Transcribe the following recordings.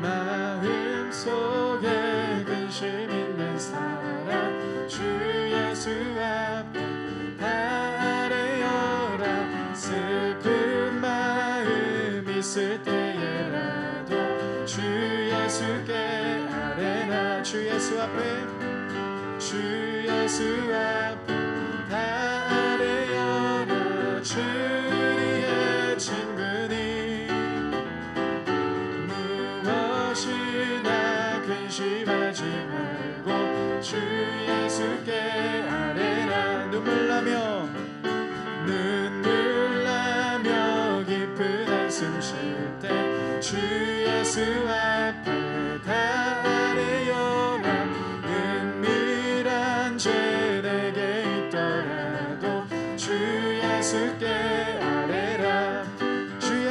마음속에 근심 있는 사람 주 예수 앞에 다 아뢰어라. 슬픈 마음 있을 때에라도 주 예수께 아뢰나. 주 예수 앞에 다 아뢰어라. 주의 친구니 무엇이나 근심하지 말고 주 예수께 아뢰라. 눈물 나며 깊은 한숨 쉴 때 주 예수 앞에 다 아뢰어라. 은밀한 죄 내게 있더라도 주 예수께 아뢰라. 주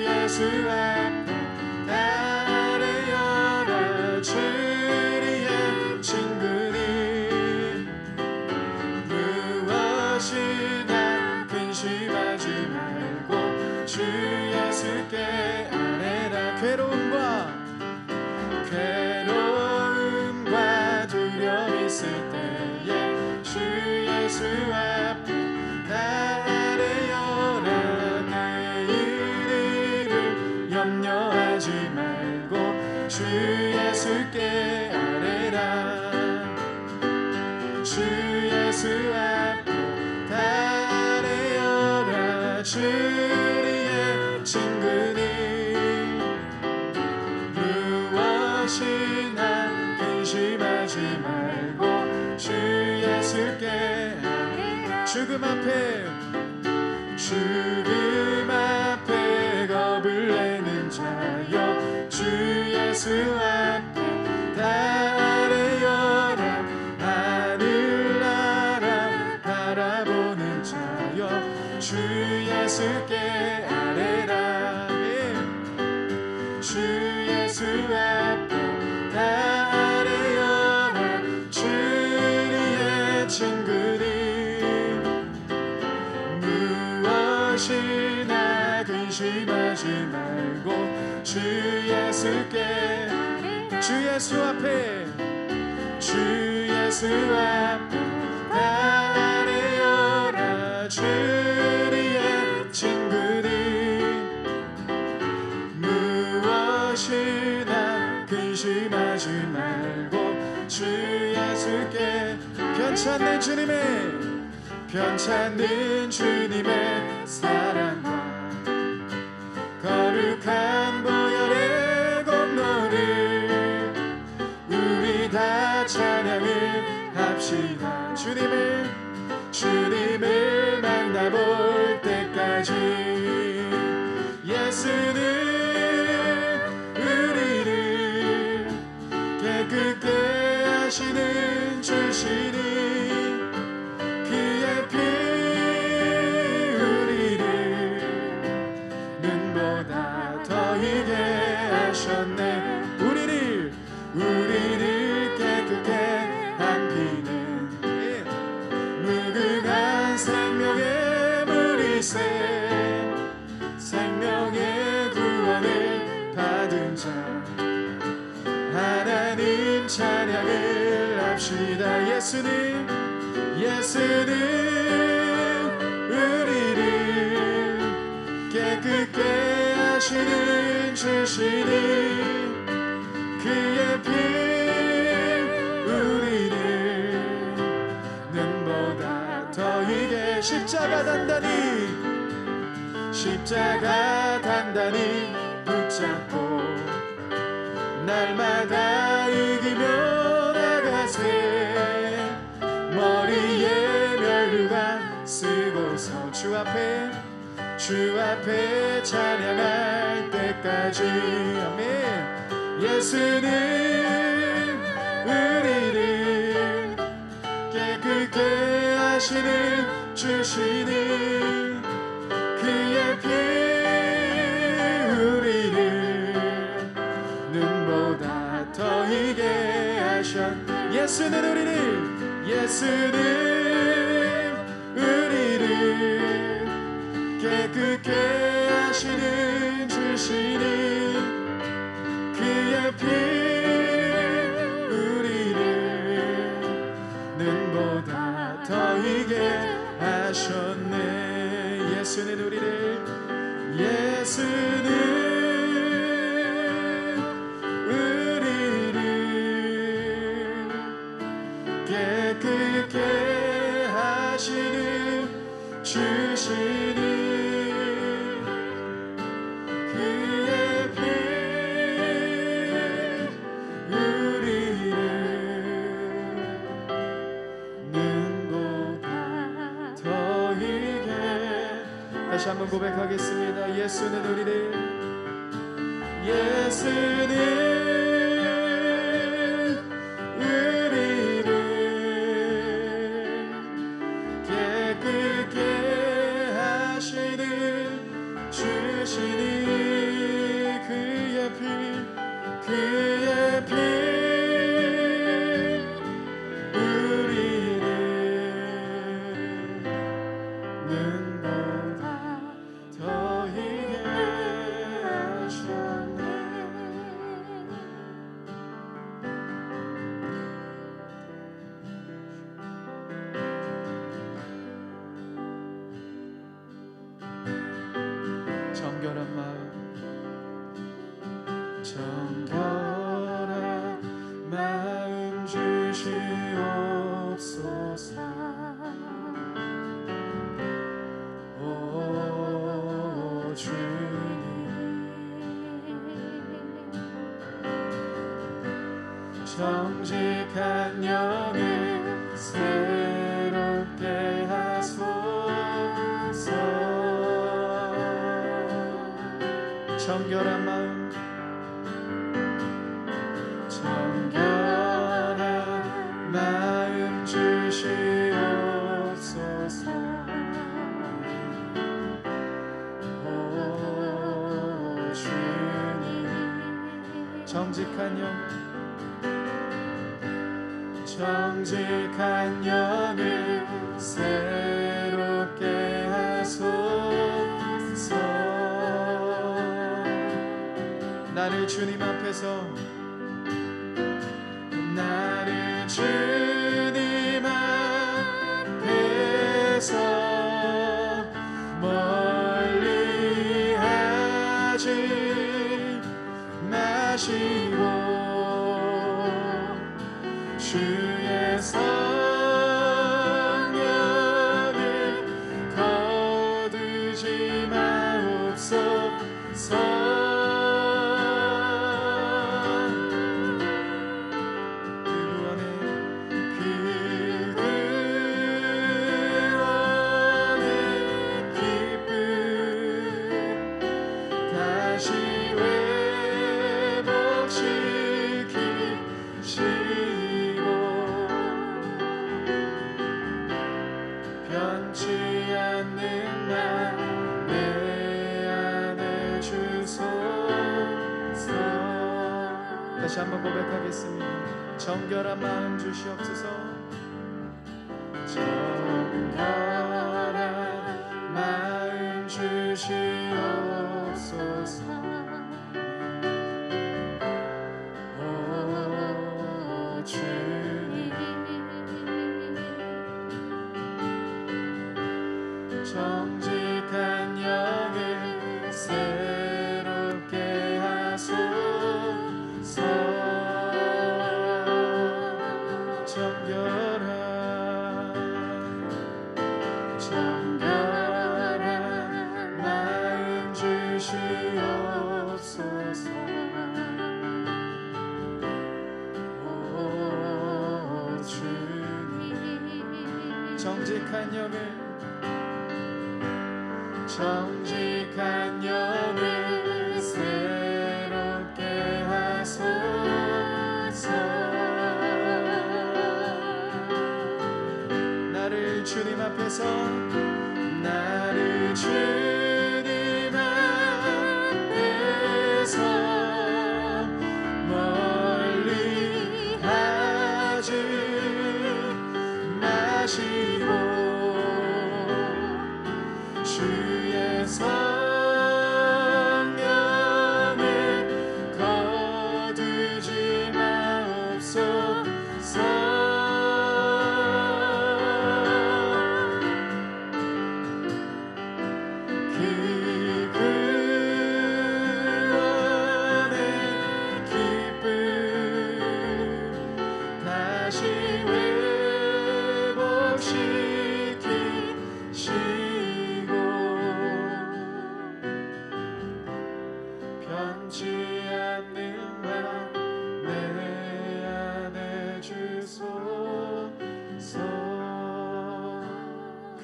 예수 앞에 다 아뢰어라. 주의 친구니 무엇이나 근심하지 말고 주 예수께 아뢰라. 괴로움과 두려움 있을 때에 주 예수 앞에 다 아뢰어라. 내일을 염려하지 말고 주 예수께 아뢰라. 주 예수 앞에 다 아뢰어라. 주의 친구니 무엇이나 근심하지 말고 주 예수께 아뢰라. 죽음 앞에 겁을 내는 자여 주 예수 앞에 다 아뢰어라. 하늘나라 바라보는 자여 주 예수께 아뢰라. 주 예수 앞에 다 아뢰어라. 주의 친구니 무엇이나 근심하지 말고 주 예수께 주 예수 앞에 다 아뢰어라. 주의 친구니 무엇이나 근심하지 말고 주 예수께 편찮는 주님의 사랑과 거룩한 보혈의 공로를 우리 다 찬양을 합시다. 주님을 만나볼 때까지 예수는 우리를 깨끗게 하시는 주시니 그의 피 우리를 눈보다 더 이게 하셨네. 우리를 깨끗게 한 피는 무궁한 생명의 물이세. 생명의 구원을 받은 자 하나님 찬양을 합시다. 예수는 우리를 깨끗게 하시는 주시니 그의 피 우리를 눈보다 더 이게 십자가 단단히 붙잡고 날마다 이기며 나가세. 머리에 면류관 쓰고서 주 앞에 찬양할 때까지. 아멘. 예수는 우리를 깨끗게 하시는 주시니 그의 피 우리를 눈보다 더 이게 하셨. 예수는 우리를 깨끗게 하시는 터이게 하셨네. 예수는 우리를 깨끗게 하시는 주시는 그의 피 우리를 눈보다 더이게. 다시 한번 고백하겠습니다. 예수는 우리를 깨끗게 하시는 주시니 그의 피 우리를 눈보다 더이게 하셨네. 정결한 마음 주시옵소서. 오 주님, 정직한 영을 새롭게 하소서. 정결한 마음 주시옵소서. 오 주님, 정직한 영을 새롭게 하소서. 나를 주님 앞에서 멀리 하지 마시고 주의 성령을 거두지 마옵소서. 변치 않는 나 내 안에 주소서. 다시 한번 고백하겠습니다. 정결한 마음 주시옵소서. 정결한 마음 주시옵소서. 오 주님, 정직한 영을 새롭게 하소서. 정결한 마음 주시옵소서. 오 주님, 정직한 영을 새롭게 하소서. 나를 주님 앞에서 멀리 하지 마시고 주의 성령을 거두지 마옵소서.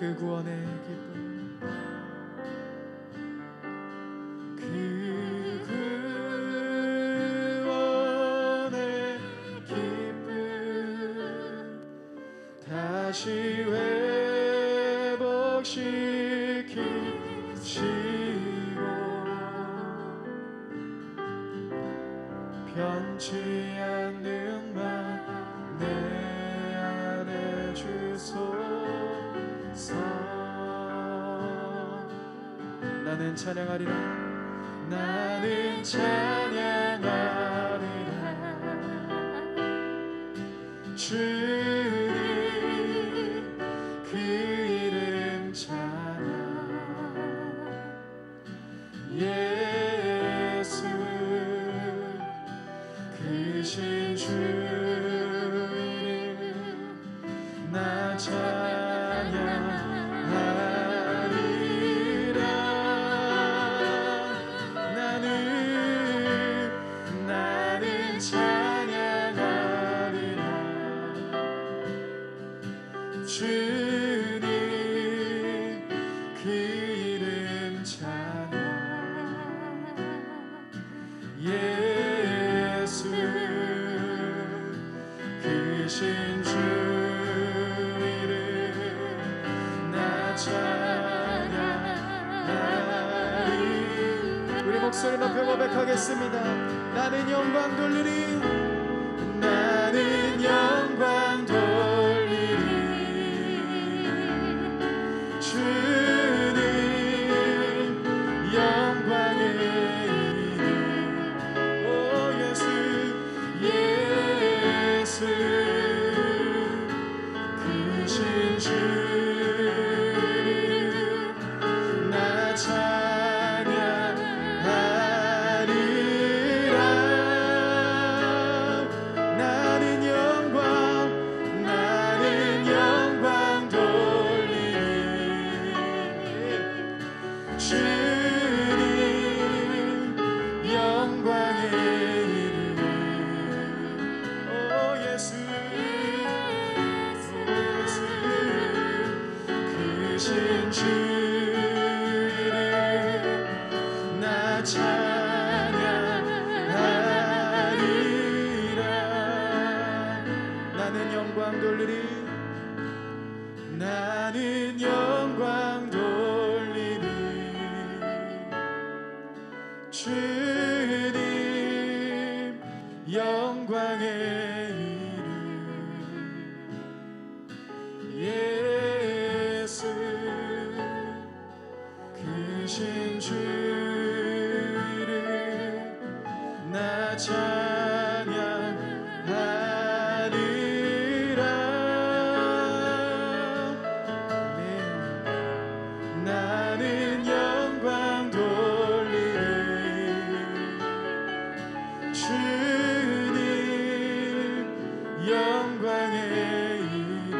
그 구원의 기쁨, 그 구원의 기쁨 다시 회복시키시고 변치 않는 맘 내 안에 주소서. 나는 찬양하리라. 나는 찬양하리라. 주님 그 이름 찬양. 예수 크신 주 이름 나 찬양하리라. 나는 찬양하리라. 주님 그 이름 찬양. 예수 크신 주 이름 나 찬양하리라. 우리 목소리 높여 고백하겠습니다. 나는 영광 돌리리. 나는 영광 돌리리. 주님 영광의 이름. 오 예수 크신 주 이름 나 찬양하리라. 나는 영광 돌리리. 주님 영광의 이름. 오 예수 크신 주 이름 나 찬양하리라. 나는 영광 돌리리. 나는 영광 돌리리. 주님 영광의 이름. 예수 크신 주 이름 나 찬양하리라. 나는 영광 돌리리. 주님 영광의 이름.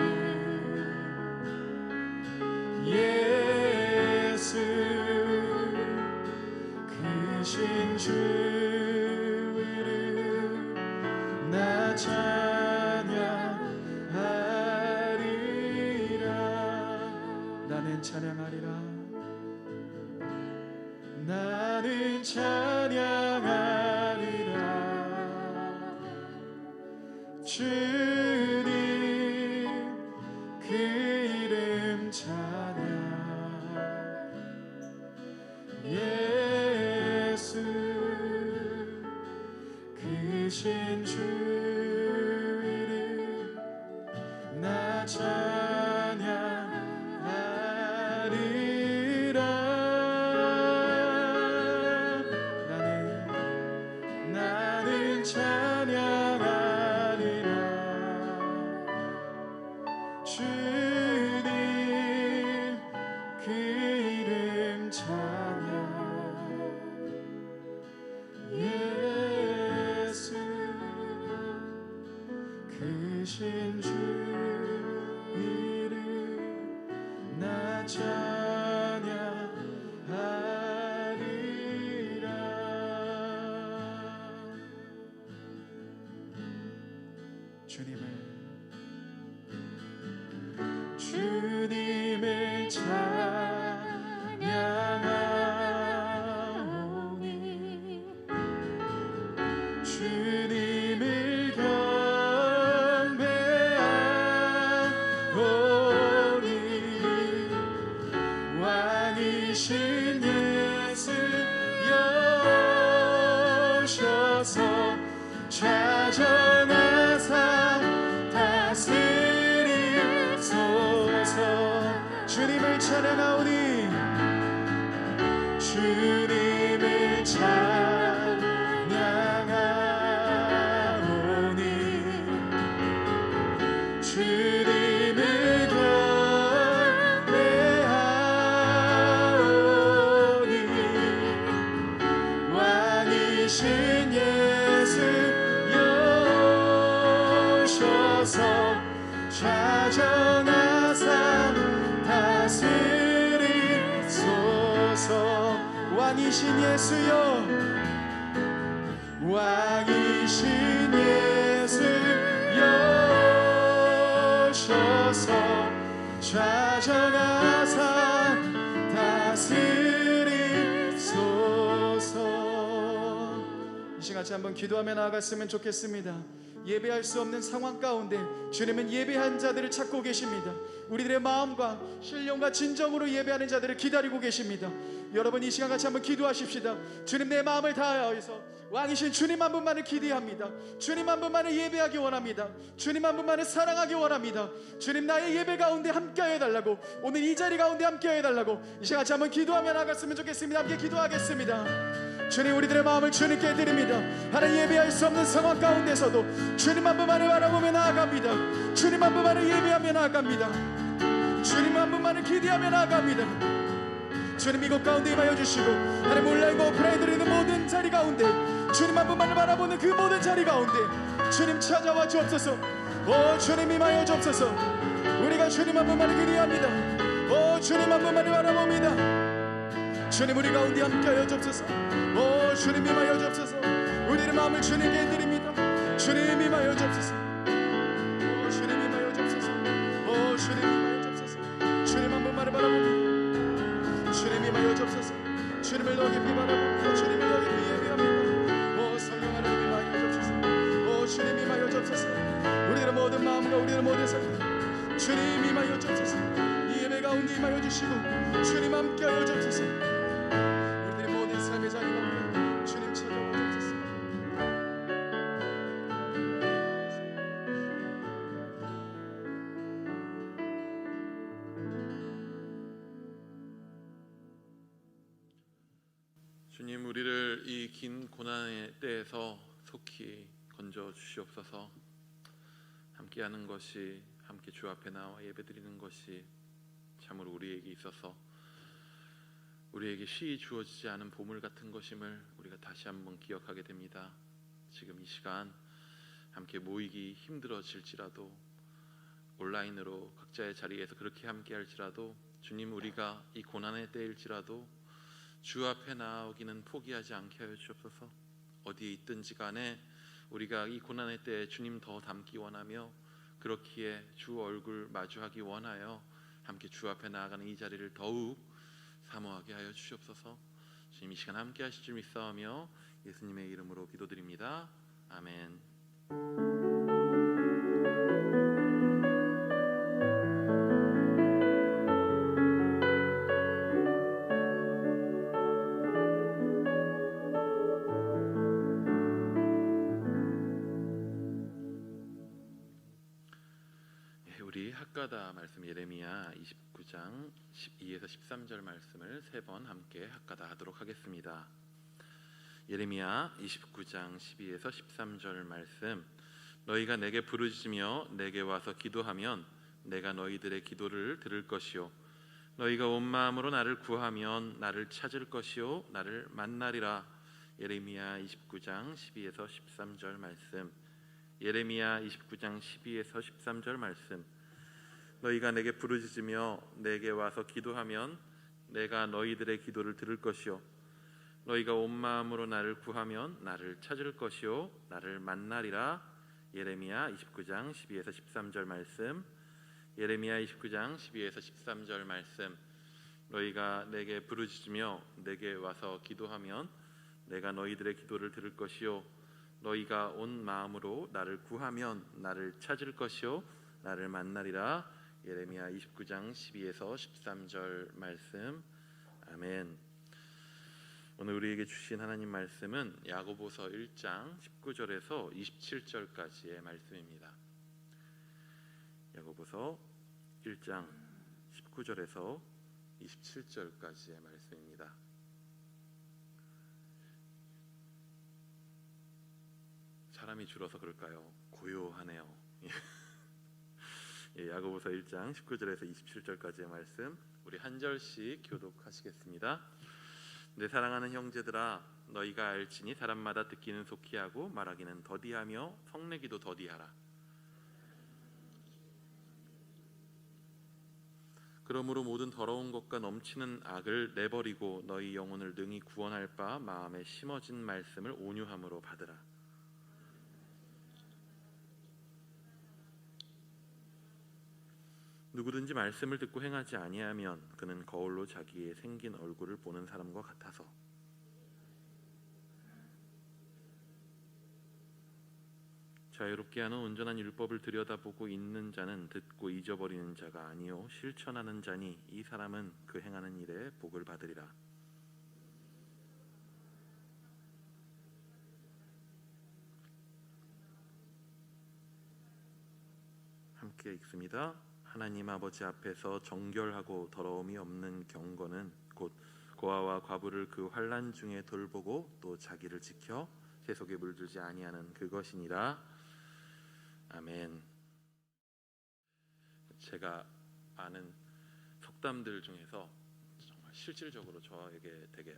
예수 크신 주 이름 나 찬양하리라. 나는 찬양하리라. 나는 찬양하리라. 주님 그 이름 찬양. 예수 크신 주 이름 나 찬양하리라. 나는 찬양하리라. 주님 그 이름 찬양. 예수 크신 주 이름 나 찬양하리라. 주님의 찬양하오니 주님을 경배하오니 왕이신 예수 여셔서 좌정하사 다스리소서. 주님을 찬양하오니 주님을 찬양하오니 주님을 경배하오니 왕이신 예수 여셔서 좌정하사 다스리소서. 왕이신 예수여 왕이신 예수 여셔서 좌정하사 다스리소서. 이 시간 같이 한번 기도하며 나아갔으면 좋겠습니다. 예배할 수 없는 상황 가운데 주님은 예배한 자들을 찾고 계십니다. 우리들의 마음과 신령과 진정으로 예배하는 자들을 기다리고 계십니다. 여러분 이 시간 같이 한번 기도하십시다. 주님 내 마음을 다하여서 왕이신 주님 한 분만을 기대합니다. 주님 한 분만을 예배하기 원합니다. 주님 한 분만을 사랑하기 원합니다. 주님 나의 예배 가운데 함께하여 달라고, 오늘 이 자리 가운데 함께하여 달라고 이 시간 같이 한번 기도하며 나갔으면 좋겠습니다. 함께 기도하겠습니다. 주님 우리들의 마음을 주님께 드립니다. 하나님 예배할 수 없는 상황 가운데서도 주님 한 분만을 바라보며 나아갑니다. 주님 한 분만을 예배하며 나아갑니다. 주님 한 분만을 기대하며 나아갑니다. 주님 이곳 가운데 임하여 주시고 하나님 온라인과 오프라인 드리는 모든 자리 가운데 주님 한 분만을 바라보는 그 모든 자리 가운데 주님 찾아와 주옵소서. 오 주님 임하여 주옵소서. 우리가 주님 한 분만을 기대합니다. 오 주님 한 분만을 바라봅니다. 주님 우리 가운데 함께하여 주옵소서. 오 주님 임하여 주옵소서. 우리의 마음을 주님께 드립니다. 주님 임하여 주옵소서. 오 주님 임하여 주옵소서. 오 주님 임하여 주옵소서. 주님 한 분만을 바라봅니다. 주님 임하여 주옵소서. 주님을 더 깊이 바라봅니다. 주님을 더 깊이 예배합니다. 오 성령 하나님 임하여 주옵소서. 오 주님 임하여 주옵소서. 우리의 모든 마음과 우리의 모든 삶 주님 임하여 주옵소서. 이 예배 가운데 임하여 주시고 주님 함께하여 주옵소서. 우리들의 모든 삶의 자리 가운데 주님 찾아와 주옵소서. 주님 우리를 이 긴 고난의 때에서 속히 건져 주시옵소서. 함께하는 것이, 함께 주 앞에 나와 예배드리는 것이 참으로 우리에게 있어서 우리에게 쉬이 주어지지 않은 보물 같은 것임을 우리가 다시 한번 기억하게 됩니다. 지금 이 시간 함께 모이기 힘들어질지라도 온라인으로 각자의 자리에서 그렇게 함께할지라도 주님 우리가 이 고난의 때일지라도 주 앞에 나오기는 포기하지 않게 하여 주옵소서. 어디에 있든지 간에 우리가 이 고난의 때에 주님 더 닮기 원하며 그렇기에 주 얼굴 마주하기 원하여 함께 주 앞에 나아가는 이 자리를 더욱 사모하게 하여 주시옵소서. 주님 이 시간 함께 하실 줄 믿사오며 예수님의 이름으로 기도드립니다. 아멘. 우리 학가다 말씀 예레미야 29장 12에서 13절 말씀을 세 번 함께 학가다 하도록 하겠습니다. 예레미야 29장 12에서 13절 말씀. 너희가 내게 부르짖으며 내게 와서 기도하면 내가 너희들의 기도를 들을 것이요 너희가 온 마음으로 나를 구하면 나를 찾을 것이요 나를 만나리라. 예레미야 29장 12에서 13절 말씀. 예레미야 29장 12에서 13절 말씀. 너희가 내게 부르짖으며 내게 와서 기도하면 내가 너희들의 기도를 들을 것이요 너희가 온 마음으로 나를 구하면 나를 찾을 것이요 나를 만나리라. 예레미야 29장 12에서 13절 말씀. 예레미야 29장 12에서 13절 말씀. 너희가 내게 부르짖으며 내게 와서 기도하면 내가 너희들의 기도를 들을 것이요 너희가 온 마음으로 나를 구하면 나를 찾을 것이요 나를 만나리라. 예레미야 29장 12에서 13절 말씀. 아멘. 오늘 우리에게 주신 하나님 말씀은 야고보서 1장 19절에서 27절까지의 말씀입니다. 야고보서 1장 19절에서 27절까지의 말씀입니다. 사람이 줄어서 그럴까요? 고요하네요. 예, 야고보서 1장 19절에서 27절까지의 말씀 우리 한 절씩 교독하시겠습니다. 내 사랑하는 형제들아 너희가 알지니 사람마다 듣기는 속히 하고 말하기는 더디하며 성내기도 더디하라. 그러므로 모든 더러운 것과 넘치는 악을 내버리고 너희 영혼을 능히 구원할 바 마음에 심어진 말씀을 온유함으로 받으라. 누구든지 말씀을 듣고 행하지 아니하면 그는 거울로 자기의 생긴 얼굴을 보는 사람과 같아서 자유롭게 하는 온전한 율법을 들여다보고 있는 자는 듣고 잊어버리는 자가 아니요 실천하는 자니 이 사람은 그 행하는 일에 복을 받으리라. 함께 읽습니다. 하나님 아버지 앞에서 정결하고 더러움이 없는 경건은 곧 고아와 과부를 그 환난 중에 돌보고 또 자기를 지켜 세속에 물들지 아니하는 그것이니라. 아멘. 제가 아는 속담들 중에서 정말 실질적으로 저에게 되게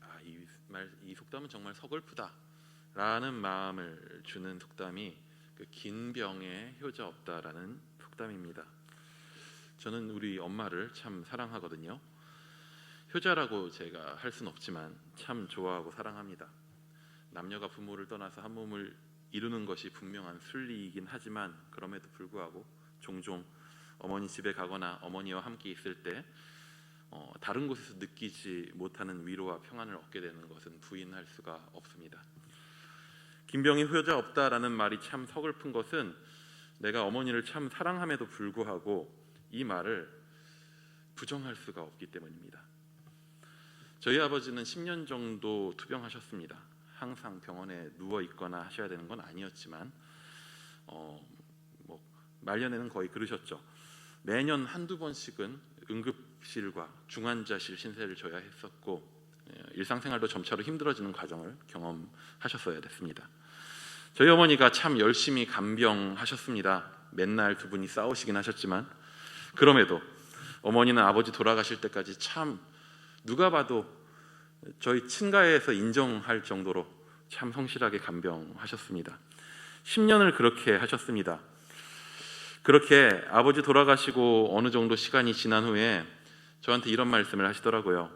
이 속담은 정말 서글프다라는 마음을 주는 속담이 그 긴 병에 효자 없다라는 속담입니다. 저는 우리 엄마를 참 사랑하거든요. 효자라고 제가 할 수는 없지만 참 좋아하고 사랑합니다. 남녀가 부모를 떠나서 한 몸을 이루는 것이 분명한 순리이긴 하지만 그럼에도 불구하고 종종 어머니 집에 가거나 어머니와 함께 있을 때 다른 곳에서 느끼지 못하는 위로와 평안을 얻게 되는 것은 부인할 수가 없습니다. 김병희 효자 없다라는 말이 참 서글픈 것은 내가 어머니를 참 사랑함에도 불구하고 이 말을 부정할 수가 없기 때문입니다. 저희 아버지는 10년 정도 투병하셨습니다. 항상 병원에 누워 있거나 하셔야 되는 건 아니었지만 말년에는 거의 그러셨죠. 매년 한두 번씩은 응급실과 중환자실 신세를 져야 했었고 일상생활도 점차로 힘들어지는 과정을 경험하셨어야 됐습니다. 저희 어머니가 참 열심히 간병하셨습니다. 맨날 두 분이 싸우시긴 하셨지만 그럼에도 어머니는 아버지 돌아가실 때까지 참 누가 봐도 저희 친가에서 인정할 정도로 참 성실하게 간병하셨습니다. 10년을 그렇게 하셨습니다. 그렇게 아버지 돌아가시고 어느 정도 시간이 지난 후에 저한테 이런 말씀을 하시더라고요.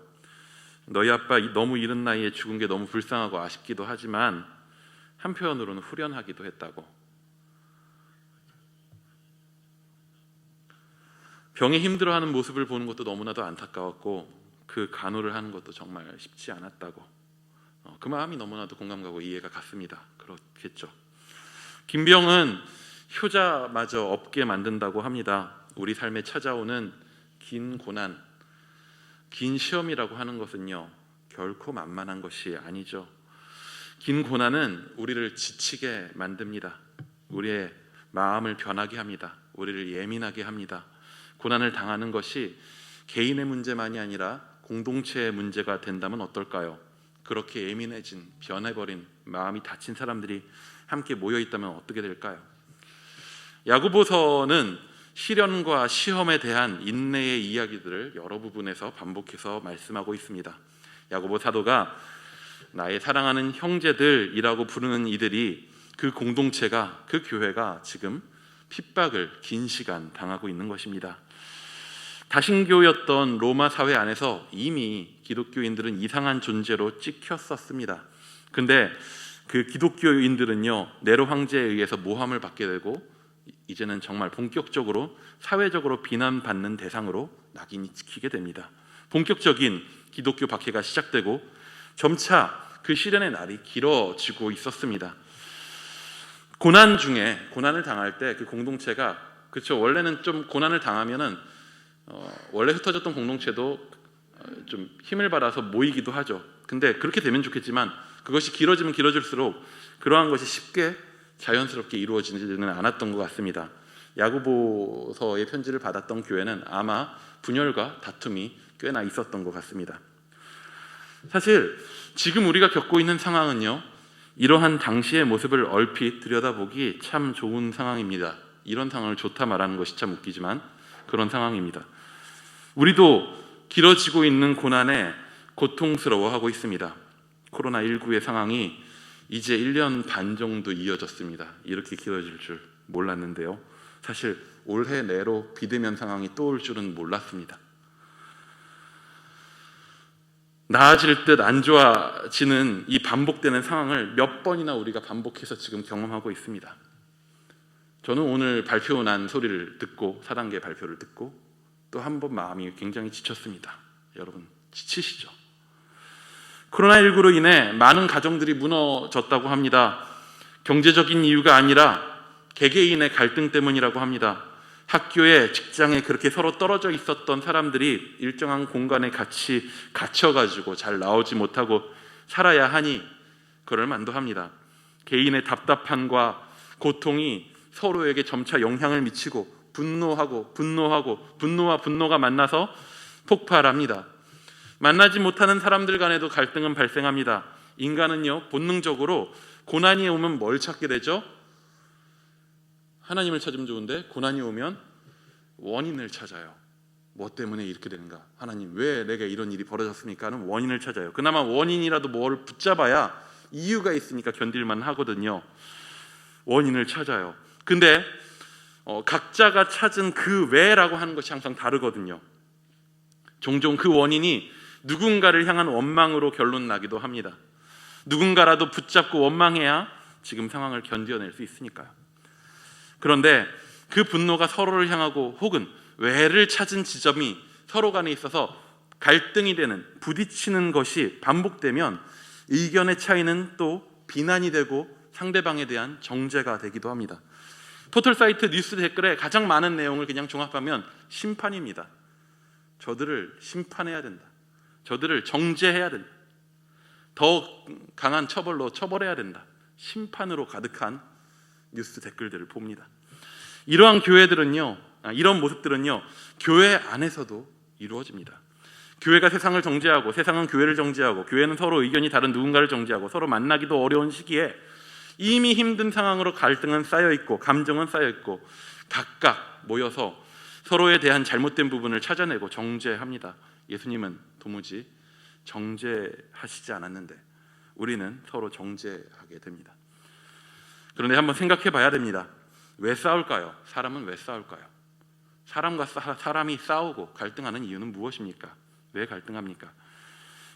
너희 아빠 너무 이른 나이에 죽은 게 너무 불쌍하고 아쉽기도 하지만 한편으로는 후련하기도 했다고. 병에 힘들어하는 모습을 보는 것도 너무나도 안타까웠고 그 간호를 하는 것도 정말 쉽지 않았다고. 그 마음이 너무나도 공감 가고 이해가 갔습니다. 그렇겠죠. 김병은 효자마저 없게 만든다고 합니다. 우리 삶에 찾아오는 긴 고난, 긴 시험이라고 하는 것은요 결코 만만한 것이 아니죠. 긴 고난은 우리를 지치게 만듭니다. 우리의 마음을 변하게 합니다. 우리를 예민하게 합니다. 고난을 당하는 것이 개인의 문제만이 아니라 공동체의 문제가 된다면 어떨까요? 그렇게 예민해진, 변해버린, 마음이 다친 사람들이 함께 모여있다면 어떻게 될까요? 야고보서는 시련과 시험에 대한 인내의 이야기들을 여러 부분에서 반복해서 말씀하고 있습니다. 야고보 사도가 나의 사랑하는 형제들이라고 부르는 이들이 그 공동체가, 그 교회가 지금 핍박을 긴 시간 당하고 있는 것입니다. 다신교였던 로마 사회 안에서 이미 기독교인들은 이상한 존재로 찍혔었습니다. 근데 그 기독교인들은요 네로 황제에 의해서 모함을 받게 되고 이제는 정말 본격적으로 사회적으로 비난받는 대상으로 낙인이 찍히게 됩니다. 본격적인 기독교 박해가 시작되고 점차 그 시련의 날이 길어지고 있었습니다. 고난 중에 고난을 당할 때 그 공동체가 그렇죠. 원래는 좀 고난을 당하면은 원래 흩어졌던 공동체도 좀 힘을 받아서 모이기도 하죠. 근데 그렇게 되면 좋겠지만 그것이 길어지면 길어질수록 그러한 것이 쉽게 자연스럽게 이루어지지는 않았던 것 같습니다. 야고보서의 편지를 받았던 교회는 아마 분열과 다툼이 꽤나 있었던 것 같습니다. 사실 지금 우리가 겪고 있는 상황은요, 이러한 당시의 모습을 얼핏 들여다보기 참 좋은 상황입니다. 이런 상황을 좋다 말하는 것이 참 웃기지만 그런 상황입니다. 우리도 길어지고 있는 고난에 고통스러워하고 있습니다. 코로나19의 상황이 이제 1년 반 정도 이어졌습니다. 이렇게 길어질 줄 몰랐는데요. 사실 올해 내로 비대면 상황이 또 올 줄은 몰랐습니다. 나아질 듯 안 좋아지는 이 반복되는 상황을 몇 번이나 우리가 반복해서 지금 경험하고 있습니다. 저는 오늘 발표 난 소리를 듣고 4단계 발표를 듣고 또 한 번 마음이 굉장히 지쳤습니다. 여러분 지치시죠? 코로나19로 인해 많은 가정들이 무너졌다고 합니다. 경제적인 이유가 아니라 개개인의 갈등 때문이라고 합니다. 학교에, 직장에 그렇게 서로 떨어져 있었던 사람들이 일정한 공간에 같이 갇혀가지고 잘 나오지 못하고 살아야 하니 그럴 만도 합니다. 개인의 답답함과 고통이 서로에게 점차 영향을 미치고 분노와 분노가 만나서 폭발합니다. 만나지 못하는 사람들 간에도 갈등은 발생합니다. 인간은요, 본능적으로 고난이 오면 뭘 찾게 되죠? 하나님을 찾으면 좋은데 고난이 오면 원인을 찾아요. 뭐 때문에 이렇게 되는가? 하나님 왜 내게 이런 일이 벌어졌습니까? 하는 원인을 찾아요. 그나마 원인이라도 뭘 붙잡아야 이유가 있으니까 견딜만 하거든요. 원인을 찾아요. 근데 각자가 찾은 그 왜라고 하는 것이 항상 다르거든요. 종종 그 원인이 누군가를 향한 원망으로 결론 나기도 합니다. 누군가라도 붙잡고 원망해야 지금 상황을 견뎌낼 수 있으니까요. 그런데 그 분노가 서로를 향하고 혹은 왜를 찾은 지점이 서로 간에 있어서 갈등이 되는, 부딪히는 것이 반복되면 의견의 차이는 또 비난이 되고 상대방에 대한 정죄가 되기도 합니다. 포털 사이트 뉴스 댓글에 가장 많은 내용을 그냥 종합하면 심판입니다. 저들을 심판해야 된다. 저들을 정죄해야 된다. 더 강한 처벌로 처벌해야 된다. 심판으로 가득한 뉴스 댓글들을 봅니다. 이러한 교회들은요, 이런 모습들은요, 교회 안에서도 이루어집니다. 교회가 세상을 정죄하고 세상은 교회를 정죄하고 교회는 서로 의견이 다른 누군가를 정죄하고 서로 만나기도 어려운 시기에 이미 힘든 상황으로 갈등은 쌓여있고 감정은 쌓여있고 각각 모여서 서로에 대한 잘못된 부분을 찾아내고 정죄합니다. 예수님은 도무지 정죄하시지 않았는데 우리는 서로 정죄하게 됩니다. 그런데 한번 생각해 봐야 됩니다. 왜 싸울까요? 사람은 왜 싸울까요? 사람과 사람이 싸우고 갈등하는 이유는 무엇입니까? 왜 갈등합니까?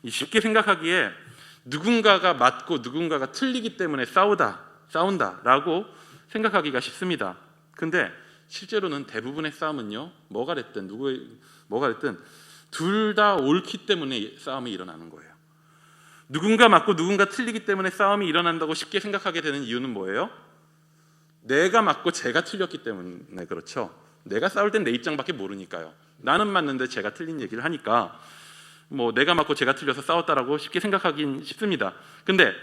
쉽게 생각하기에 누군가가 맞고 누군가가 틀리기 때문에 싸운다라고 생각하기가 쉽습니다. 근데 실제로는 대부분의 싸움은요, 뭐가 됐든 둘 다 옳기 때문에 싸움이 일어나는 거예요. 누군가 맞고 누군가 틀리기 때문에 싸움이 일어난다고 쉽게 생각하게 되는 이유는 뭐예요? 내가 맞고 제가 틀렸기 때문에 그렇죠. 내가 싸울 땐 내 입장밖에 모르니까요. 나는 맞는데 제가 틀린 얘기를 하니까 뭐 내가 맞고 제가 틀려서 싸웠다라고 쉽게 생각하긴 쉽습니다. 근데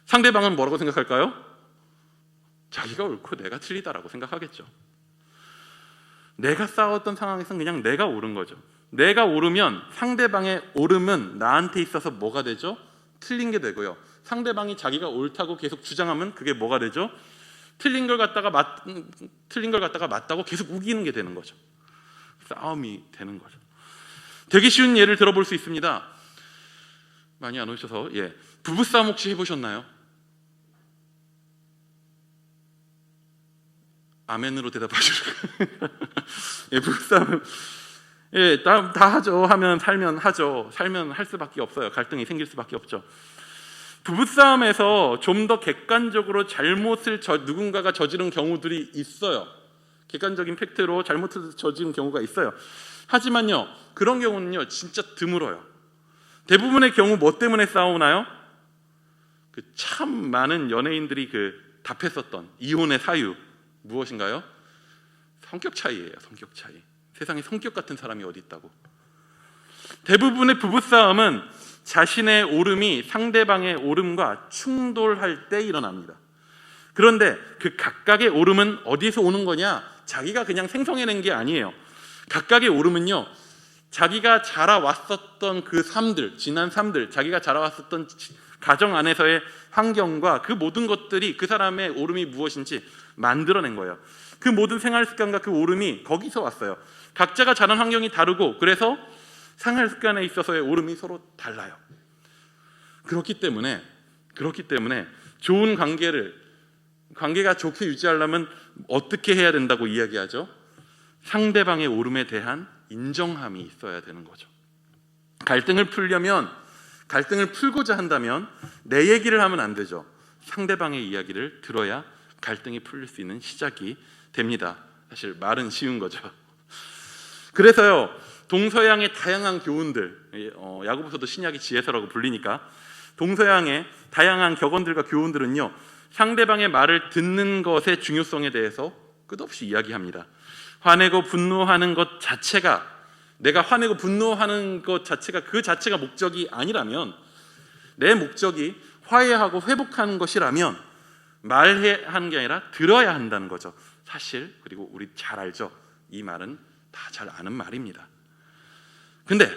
상대방은 뭐라고 생각할까요? 자기가 옳고 내가 틀리다라고 생각하겠죠. 내가 싸웠던 상황에서는 그냥 내가 옳은 거죠. 내가 옳으면 상대방의 옳음은 나한테 있어서 뭐가 되죠? 틀린 게 되고요. 상대방이 자기가 옳다고 계속 주장하면 그게 뭐가 되죠? 틀린 걸 갖다가 맞다고 계속 우기는 게 되는 거죠. 싸움이 되는 거죠. 되게 쉬운 예를 들어볼 수 있습니다. 많이 안 오셔서 부부싸움 혹시 해보셨나요? 아멘으로 대답하시고 부부싸움 다 하죠. 살면 하죠. 살면 할 수밖에 없어요. 갈등이 생길 수밖에 없죠. 부부싸움에서 좀 더 객관적으로 잘못을 누군가가 저지른 경우들이 있어요. 객관적인 팩트로 잘못해서 저지른 경우가 있어요. 하지만요, 그런 경우는요 진짜 드물어요. 대부분의 경우 뭐 때문에 싸우나요? 그 참 많은 연예인들이 그 답했었던 이혼의 사유 무엇인가요? 성격 차이예요. 성격 차이. 세상에 성격 같은 사람이 어디 있다고. 대부분의 부부싸움은 자신의 옳음이 상대방의 옳음과 충돌할 때 일어납니다. 그런데 그 각각의 옳음은 어디서 오는 거냐? 자기가 그냥 생성해낸 게 아니에요. 각각의 옳음은요, 자기가 자라왔었던 그 삶들, 지난 삶들, 자기가 자라왔었던 가정 안에서의 환경과 그 모든 것들이 그 사람의 옳음이 무엇인지 만들어낸 거예요. 그 모든 생활 습관과 그 옳음이 거기서 왔어요. 각자가 자란 환경이 다르고, 그래서 생활 습관에 있어서의 옳음이 서로 달라요. 그렇기 때문에 좋은 관계가 좋게 유지하려면 어떻게 해야 된다고 이야기하죠? 상대방의 옳음에 대한 인정함이 있어야 되는 거죠. 갈등을 풀고자 한다면 내 얘기를 하면 안 되죠. 상대방의 이야기를 들어야 갈등이 풀릴 수 있는 시작이 됩니다. 사실 말은 쉬운 거죠. 그래서요, 동서양의 다양한 교훈들, 야고보서도 신약의 지혜서라고 불리니까 동서양의 다양한 격언들과 교훈들은요, 상대방의 말을 듣는 것의 중요성에 대해서 끝없이 이야기합니다. 화내고 분노하는 것 자체가, 내가 화내고 분노하는 것 자체가 그 자체가 목적이 아니라면, 내 목적이 화해하고 회복하는 것이라면 말해야 하는 게 아니라 들어야 한다는 거죠. 사실, 그리고 우리 잘 알죠. 이 말은 다 잘 아는 말입니다. 근데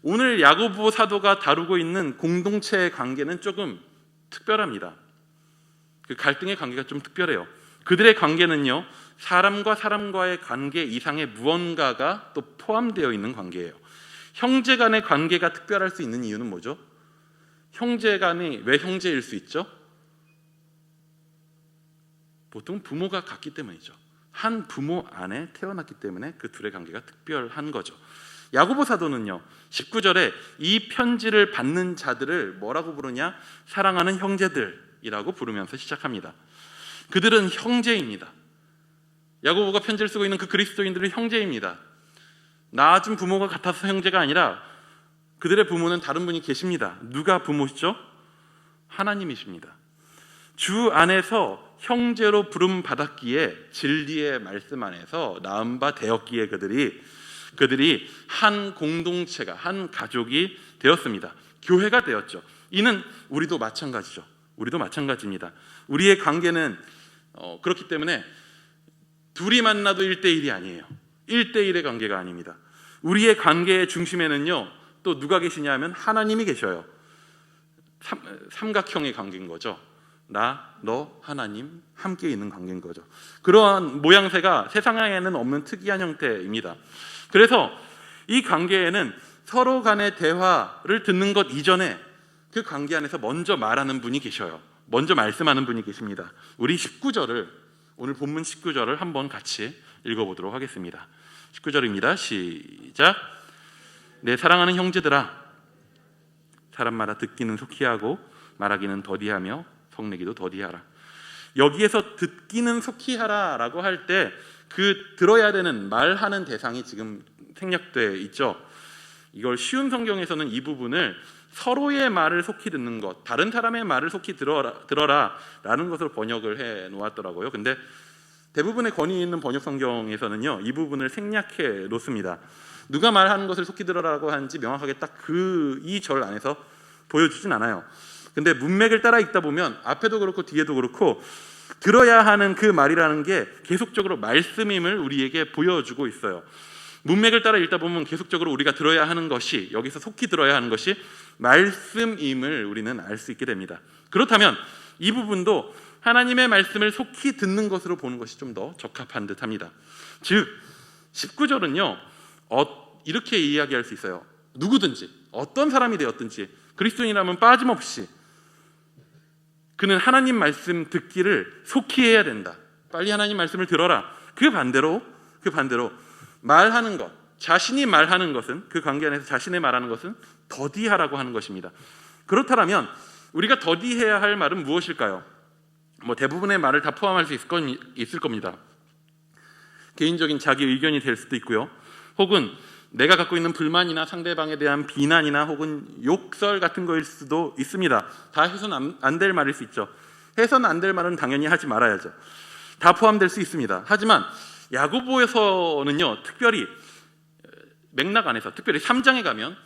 오늘 야고보 사도가 다루고 있는 공동체의 관계는 조금 특별합니다. 그 갈등의 관계가 좀 특별해요. 그들의 관계는요, 사람과 사람과의 관계 이상의 무언가가 또 포함되어 있는 관계예요. 형제 간의 관계가 특별할 수 있는 이유는 뭐죠? 형제 간이 왜 형제일 수 있죠? 보통 부모가 같기 때문이죠. 한 부모 안에 태어났기 때문에 그 둘의 관계가 특별한 거죠. 야고보 사도는요, 19절에 이 편지를 받는 자들을 뭐라고 부르냐? 사랑하는 형제들이라고 부르면서 시작합니다. 그들은 형제입니다. 야고보가 편지를 쓰고 있는 그 그리스도인들은 형제입니다. 낳아준 부모가 같아서 형제가 아니라 그들의 부모는 다른 분이 계십니다. 누가 부모시죠? 하나님이십니다. 주 안에서 형제로 부름 받았기에, 진리의 말씀 안에서 낳은 바 되었기에 그들이 한 공동체가, 한 가족이 되었습니다. 교회가 되었죠. 이는 우리도 마찬가지죠. 우리도 마찬가지입니다. 우리의 관계는 그렇기 때문에 둘이 만나도 1대1이 아니에요. 1대1의 관계가 아닙니다. 우리의 관계의 중심에는요, 또 누가 계시냐면 하나님이 계셔요. 삼각형의 관계인 거죠. 나, 너, 하나님 함께 있는 관계인 거죠. 그러한 모양새가 세상에는 없는 특이한 형태입니다. 그래서 이 관계에는 서로 간의 대화를 듣는 것 이전에 그 관계 안에서 먼저 말하는 분이 계셔요. 먼저 말씀하는 분이 계십니다. 우리 19절을, 오늘 본문 19절을 한번 같이 읽어보도록 하겠습니다. 19절입니다. 시작. 내 사랑하는 형제들아, 사람마다 듣기는 속히 하고 말하기는 더디하며 성내기도 더디하라. 여기에서 듣기는 속히 하라라고 할 때 그 들어야 되는 말하는 대상이 지금 생략되어 있죠. 이걸 쉬운 성경에서는 이 부분을 서로의 말을 속히 듣는 것, 다른 사람의 말을 속히 들어라라는 것을 번역을 해 놓았더라고요. 근데 대부분의 권위 있는 번역 성경에서는요, 이 부분을 생략해 놓습니다. 누가 말하는 것을 속히 들어라고 하는지 명확하게 딱 이 절 안에서 보여주진 않아요. 근데 문맥을 따라 읽다 보면 앞에도 그렇고 뒤에도 그렇고 들어야 하는 그 말이라는 게 계속적으로 말씀임을 우리에게 보여주고 있어요. 문맥을 따라 읽다 보면 계속적으로 우리가 들어야 하는 것이, 여기서 속히 들어야 하는 것이 말씀임을 우리는 알 수 있게 됩니다. 그렇다면 이 부분도 하나님의 말씀을 속히 듣는 것으로 보는 것이 좀 더 적합한 듯합니다. 즉 19절은요, 이렇게 이야기할 수 있어요. 누구든지, 어떤 사람이 되었든지 그리스도인이라면 빠짐없이 그는 하나님 말씀 듣기를 속히 해야 된다. 빨리 하나님 말씀을 들어라. 그 반대로 말하는 것, 자신이 말하는 것은, 그 관계 안에서 자신의 말하는 것은 더디하라고 하는 것입니다. 그렇다면 우리가 더디해야 할 말은 무엇일까요? 대부분의 말을 다 포함할 수 있을 겁니다. 개인적인 자기 의견이 될 수도 있고요. 혹은 내가 갖고 있는 불만이나 상대방에 대한 비난이나 혹은 욕설 같은 거일 수도 있습니다. 다 해서는 안 될 말일 수 있죠. 해서는 안 될 말은 당연히 하지 말아야죠. 다 포함될 수 있습니다. 하지만 야고보에서는요, 특별히 맥락 안에서 특별히 3장에 가면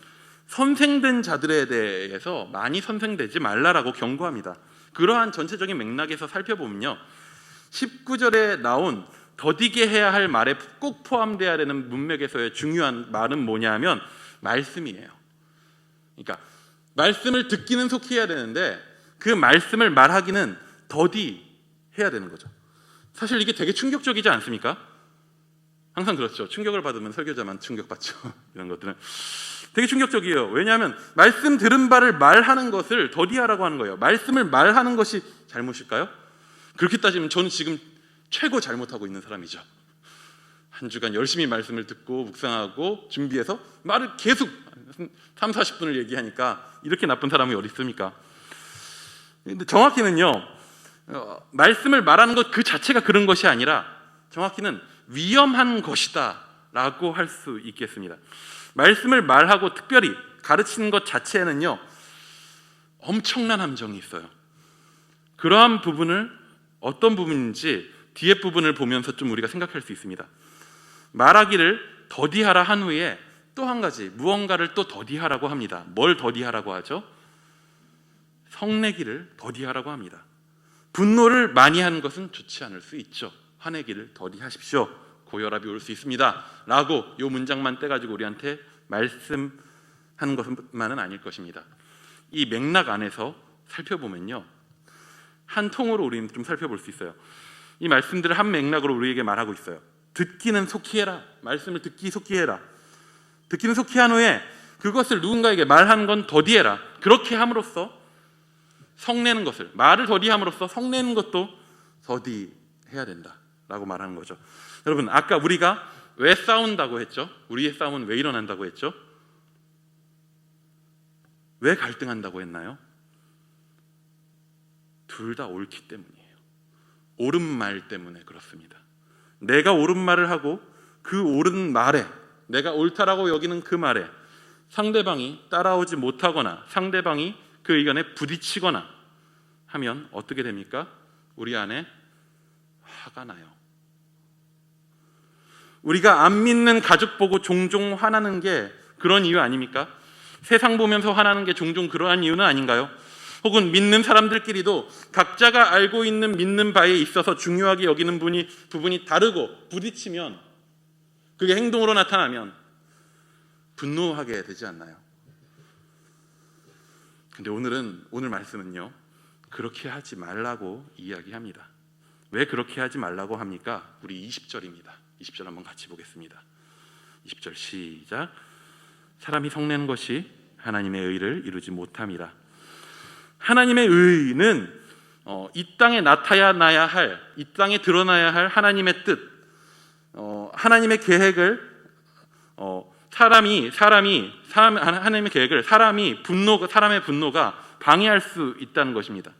선생된 자들에 대해서 많이 선생되지 말라라고 경고합니다. 그러한 전체적인 맥락에서 살펴보면요, 19절에 나온 더디게 해야 할 말에 꼭 포함되어야 되는 문맥에서의 중요한 말은 뭐냐면 말씀이에요. 그러니까 말씀을 듣기는 속히 해야 되는데 그 말씀을 말하기는 더디 해야 되는 거죠. 사실 이게 되게 충격적이지 않습니까? 항상 그렇죠. 충격을 받으면 설교자만 충격받죠. 이런 것들은 되게 충격적이에요. 왜냐하면 말씀 들은 바를 말하는 것을 더디하라고 하는 거예요. 말씀을 말하는 것이 잘못일까요? 그렇게 따지면 저는 지금 최고 잘못하고 있는 사람이죠. 한 주간 열심히 말씀을 듣고 묵상하고 준비해서 말을 계속 3, 40분을 얘기하니까 이렇게 나쁜 사람이 어디 있습니까? 근데 정확히는요, 말씀을 말하는 것 그 자체가 그런 것이 아니라 정확히는 위험한 것이다 라고 할 수 있겠습니다. 말씀을 말하고 특별히 가르치는 것 자체에는요, 엄청난 함정이 있어요. 그러한 부분을 어떤 부분인지 뒤에 부분을 보면서 좀 우리가 생각할 수 있습니다. 말하기를 더디하라 한 후에 또 한 가지 무언가를 또 더디하라고 합니다. 뭘 더디하라고 하죠? 성내기를 더디하라고 합니다. 분노를 많이 하는 것은 좋지 않을 수 있죠. 화내기를 더디하십시오. 고혈압이 올 수 있습니다 라고 이 문장만 떼가지고 우리한테 말씀하는 것만은 아닐 것입니다. 이 맥락 안에서 살펴보면요, 한 통으로 우리는 좀 살펴볼 수 있어요. 이 말씀들을 한 맥락으로 우리에게 말하고 있어요. 듣기는 속히 해라. 말씀을 듣기 속히 해라. 듣기는 속히 한 후에 그것을 누군가에게 말하는 건 더디해라. 그렇게 함으로써 성내는 것을, 말을 더디함으로써 성내는 것도 더디해야 된다라고 말하는 거죠. 여러분, 아까 우리가 왜 싸운다고 했죠? 우리의 싸움은 왜 일어난다고 했죠? 왜 갈등한다고 했나요? 둘 다 옳기 때문이에요. 옳은 말 때문에 그렇습니다. 내가 옳은 말을 하고 그 옳은 말에, 내가 옳다라고 여기는 그 말에 상대방이 따라오지 못하거나 상대방이 그 의견에 부딪히거나 하면 어떻게 됩니까? 우리 안에 화가 나요. 우리가 안 믿는 가족 보고 종종 화나는 게 그런 이유 아닙니까? 세상 보면서 화나는 게 종종 그러한 이유는 아닌가요? 혹은 믿는 사람들끼리도 각자가 알고 있는 믿는 바에 있어서 중요하게 여기는 부분이 다르고 부딪히면, 그게 행동으로 나타나면 분노하게 되지 않나요? 근데 오늘 말씀은요, 그렇게 하지 말라고 이야기합니다. 왜 그렇게 하지 말라고 합니까? 우리 20절입니다. 20절 한번 같이 보겠습니다. 20절 시작. 사람이 성내는 것이 하나님의 의를 이루지 못함이라. 하나님의 의는 이 땅에 나타나야 할, 이 땅에 드러나야 할 하나님의 뜻, 하나님의 계획을 하나님의 계획을 사람의 분노가 방해할 수 있다는 것입니다.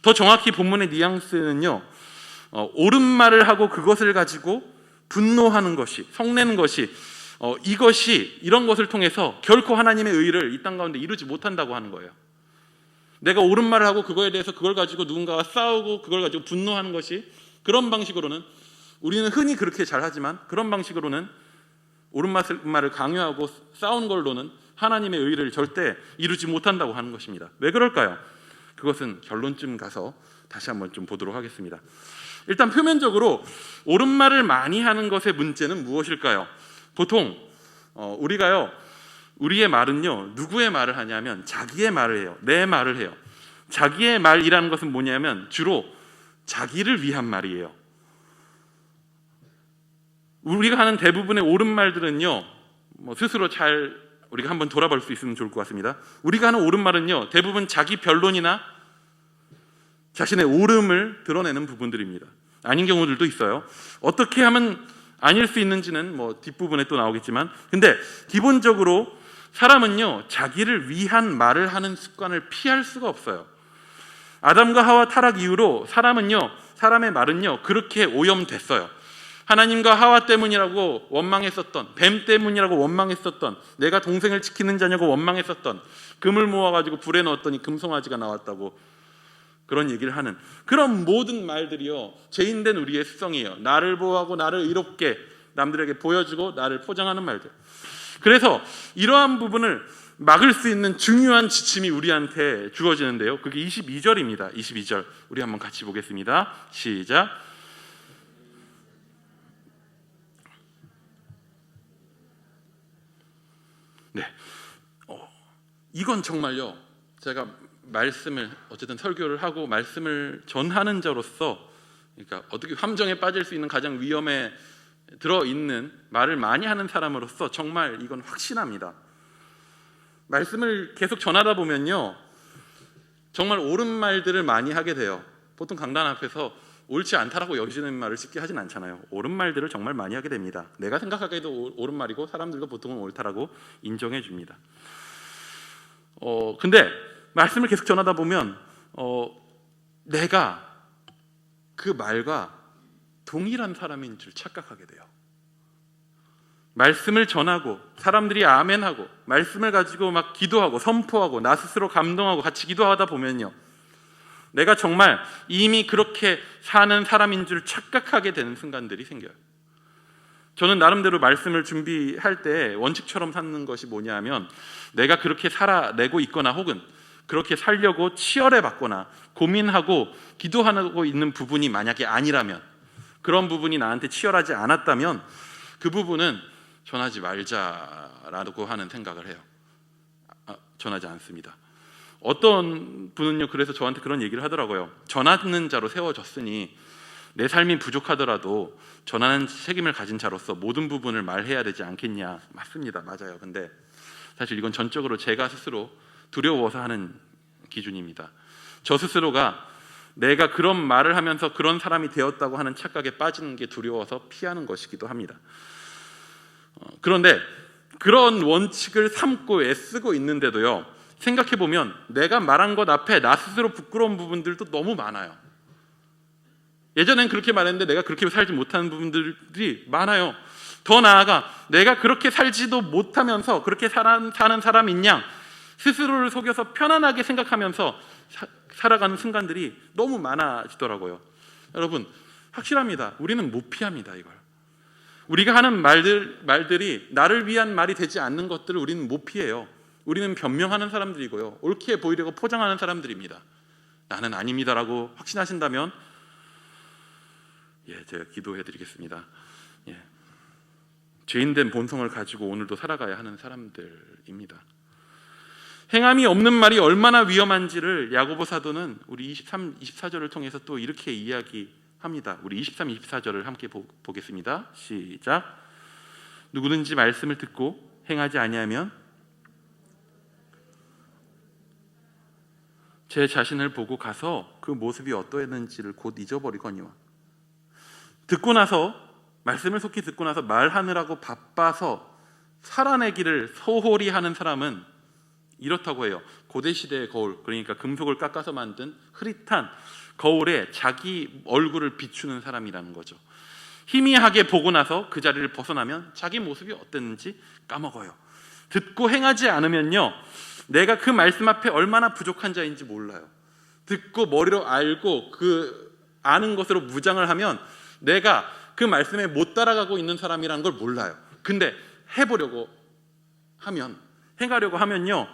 더 정확히 본문의 뉘앙스는요, 옳은 말을 하고 그것을 가지고 분노하는 것이, 성내는 것이, 이런 것을 통해서 결코 하나님의 의를 이 땅 가운데 이루지 못한다고 하는 거예요. 내가 옳은 말을 하고 그거에 대해서 그걸 가지고 누군가와 싸우고 그걸 가지고 분노하는 것이, 그런 방식으로는, 우리는 흔히 그렇게 잘하지만 그런 방식으로는 옳은 말을 강요하고 싸운 걸로는 하나님의 의를 절대 이루지 못한다고 하는 것입니다. 왜 그럴까요? 그것은 결론쯤 가서 다시 한번 좀 보도록 하겠습니다. 일단 표면적으로 옳은 말을 많이 하는 것의 문제는 무엇일까요? 보통 우리의 말은요, 누구의 말을 하냐면 자기의 말을 해요. 내 말을 해요. 자기의 말이라는 것은 뭐냐면 주로 자기를 위한 말이에요. 우리가 하는 대부분의 옳은 말들은요, 스스로 우리가 한번 돌아볼 수 있으면 좋을 것 같습니다. 우리가 하는 옳은 말은요, 대부분 자기 변론이나 자신의 옳음을 드러내는 부분들입니다. 아닌 경우들도 있어요. 어떻게 하면 아닐 수 있는지는 뒷부분에 또 나오겠지만, 근데 기본적으로 사람은요, 자기를 위한 말을 하는 습관을 피할 수가 없어요. 아담과 하와 타락 이후로 사람의 말은요, 그렇게 오염됐어요. 하나님과 하와 때문이라고 원망했었던, 뱀 때문이라고 원망했었던, 내가 동생을 지키는 자냐고 원망했었던, 금을 모아가지고 불에 넣었더니 금송아지가 나왔다고 그런 얘기를 하는 그런 모든 말들이요, 죄인된 우리의 습성이에요. 나를 보호하고 나를 의롭게 남들에게 보여주고 나를 포장하는 말들. 그래서 이러한 부분을 막을 수 있는 중요한 지침이 우리한테 주어지는데요, 그게 22절입니다. 22절 우리 한번 같이 보겠습니다. 시작. 네, 이건 정말요, 제가 말씀을 어쨌든 설교를 하고 말씀을 전하는 자로서, 그러니까 어떻게 함정에 빠질 수 있는 가장 위험에 들어있는 말을 많이 하는 사람으로서 정말 이건 확신합니다. 말씀을 계속 전하다 보면요, 정말 옳은 말들을 많이 하게 돼요. 보통 강단 앞에서 옳지 않다라고 여기시는 말을 쉽게 하진 않잖아요. 옳은 말들을 정말 많이 하게 됩니다. 내가 생각하기에도 옳은 말이고 사람들도 보통은 옳다라고 인정해 줍니다. 근데 말씀을 계속 전하다 보면 내가 그 말과 동일한 사람인 줄 착각하게 돼요. 말씀을 전하고 사람들이 아멘하고 말씀을 가지고 막 기도하고 선포하고 나 스스로 감동하고 같이 기도하다 보면요, 내가 정말 이미 그렇게 사는 사람인 줄 착각하게 되는 순간들이 생겨요. 저는 나름대로 말씀을 준비할 때 원칙처럼 삼는 것이 뭐냐 하면, 내가 그렇게 살아내고 있거나 혹은 그렇게 살려고 치열해 봤거나 고민하고 기도하고 있는 부분이 만약에 아니라면, 그런 부분이 나한테 치열하지 않았다면 그 부분은 전하지 말자라고 하는 생각을 해요. 전하지 않습니다. 어떤 분은요, 그래서 저한테 그런 얘기를 하더라고요. 전하는 자로 세워졌으니 내 삶이 부족하더라도 전하는 책임을 가진 자로서 모든 부분을 말해야 되지 않겠냐. 맞습니다. 맞아요. 근데 사실 이건 전적으로 제가 스스로 두려워서 하는 기준입니다. 저 스스로가 내가 그런 말을 하면서 그런 사람이 되었다고 하는 착각에 빠지는 게 두려워서 피하는 것이기도 합니다. 그런데 그런 원칙을 삼고 애쓰고 있는데도요, 생각해보면 내가 말한 것 앞에 나 스스로 부끄러운 부분들도 너무 많아요. 예전엔 그렇게 말했는데 내가 그렇게 살지 못하는 부분들이 많아요. 더 나아가 내가 그렇게 살지도 못하면서 그렇게 사는 사람인 양 스스로를 속여서 편안하게 생각하면서 살아가는 순간들이 너무 많아지더라고요. 여러분, 확실합니다. 우리는 못 피합니다. 이걸 우리가 하는 말들이 나를 위한 말이 되지 않는 것들을 우리는 못 피해요. 우리는 변명하는 사람들이고요, 옳게 보이려고 포장하는 사람들입니다. 나는 아닙니다라고 확신하신다면 제가 기도해 드리겠습니다. 죄인된 본성을 가지고 오늘도 살아가야 하는 사람들입니다. 행함이 없는 말이 얼마나 위험한지를 야고보 사도는 우리 23, 24절을 통해서 또 이렇게 이야기합니다. 우리 23, 24절을 함께 보겠습니다. 시작. 누구든지 말씀을 듣고 행하지 아니하면 제 자신을 보고 가서 그 모습이 어떠했는지를 곧 잊어버리거니와. 듣고 나서 말씀을 속히 듣고 나서 말하느라고 바빠서 살아내기를 소홀히 하는 사람은 이렇다고 해요. 고대 시대의 거울, 그러니까 금속을 깎아서 만든 흐릿한 거울에 자기 얼굴을 비추는 사람이라는 거죠. 희미하게 보고 나서 그 자리를 벗어나면 자기 모습이 어땠는지 까먹어요. 듣고 행하지 않으면요, 내가 그 말씀 앞에 얼마나 부족한 자인지 몰라요. 듣고 머리로 알고 그 아는 것으로 무장을 하면 내가 그 말씀에 못 따라가고 있는 사람이라는 걸 몰라요. 근데 해보려고 하면, 행하려고 하면요,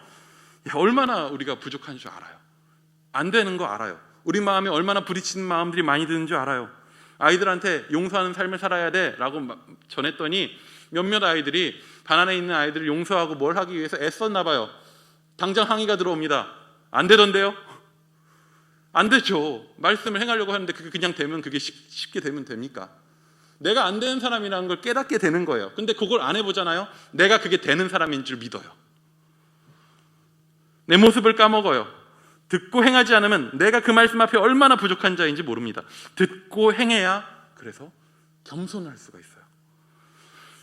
얼마나 우리가 부족한 줄 알아요. 안 되는 거 알아요. 우리 마음에 얼마나 부딪히는 마음들이 많이 드는 줄 알아요. 아이들한테 용서하는 삶을 살아야 돼 라고 전했더니 몇몇 아이들이, 반 안에 있는 아이들을 용서하고 뭘 하기 위해서 애썼나 봐요. 당장 항의가 들어옵니다. 안 되던데요? 안 되죠. 말씀을 행하려고 하는데 그게 그냥 되면, 그게 쉽게 되면 됩니까? 내가 안 되는 사람이라는 걸 깨닫게 되는 거예요. 근데 그걸 안 해보잖아요. 내가 그게 되는 사람인 줄 믿어요. 내 모습을 까먹어요. 듣고 행하지 않으면 내가 그 말씀 앞에 얼마나 부족한 자인지 모릅니다. 듣고 행해야 그래서 겸손할 수가 있어요.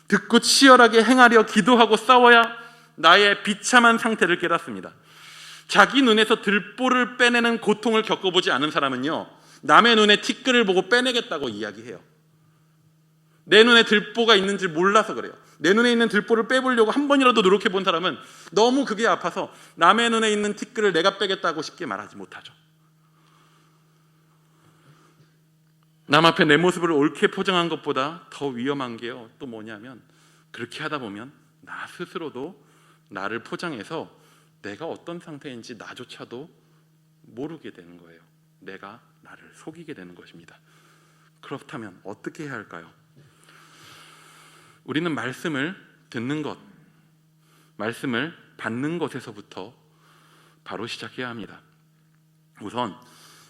듣고 치열하게 행하려 기도하고 싸워야 나의 비참한 상태를 깨닫습니다. 자기 눈에서 들보를 빼내는 고통을 겪어보지 않은 사람은요, 남의 눈에 티끌을 보고 빼내겠다고 이야기해요. 내 눈에 들보가 있는지 몰라서 그래요. 내 눈에 있는 들보를 빼보려고 한 번이라도 노력해 본 사람은 너무 그게 아파서 남의 눈에 있는 티끌을 내가 빼겠다고 쉽게 말하지 못하죠. 남 앞에 내 모습을 옳게 포장한 것보다 더 위험한 게요, 또 뭐냐면 그렇게 하다 보면 나 스스로도 나를 포장해서 내가 어떤 상태인지 나조차도 모르게 되는 거예요. 내가 나를 속이게 되는 것입니다. 그렇다면 어떻게 해야 할까요? 우리는 말씀을 듣는 것, 말씀을 받는 것에서부터 바로 시작해야 합니다. 우선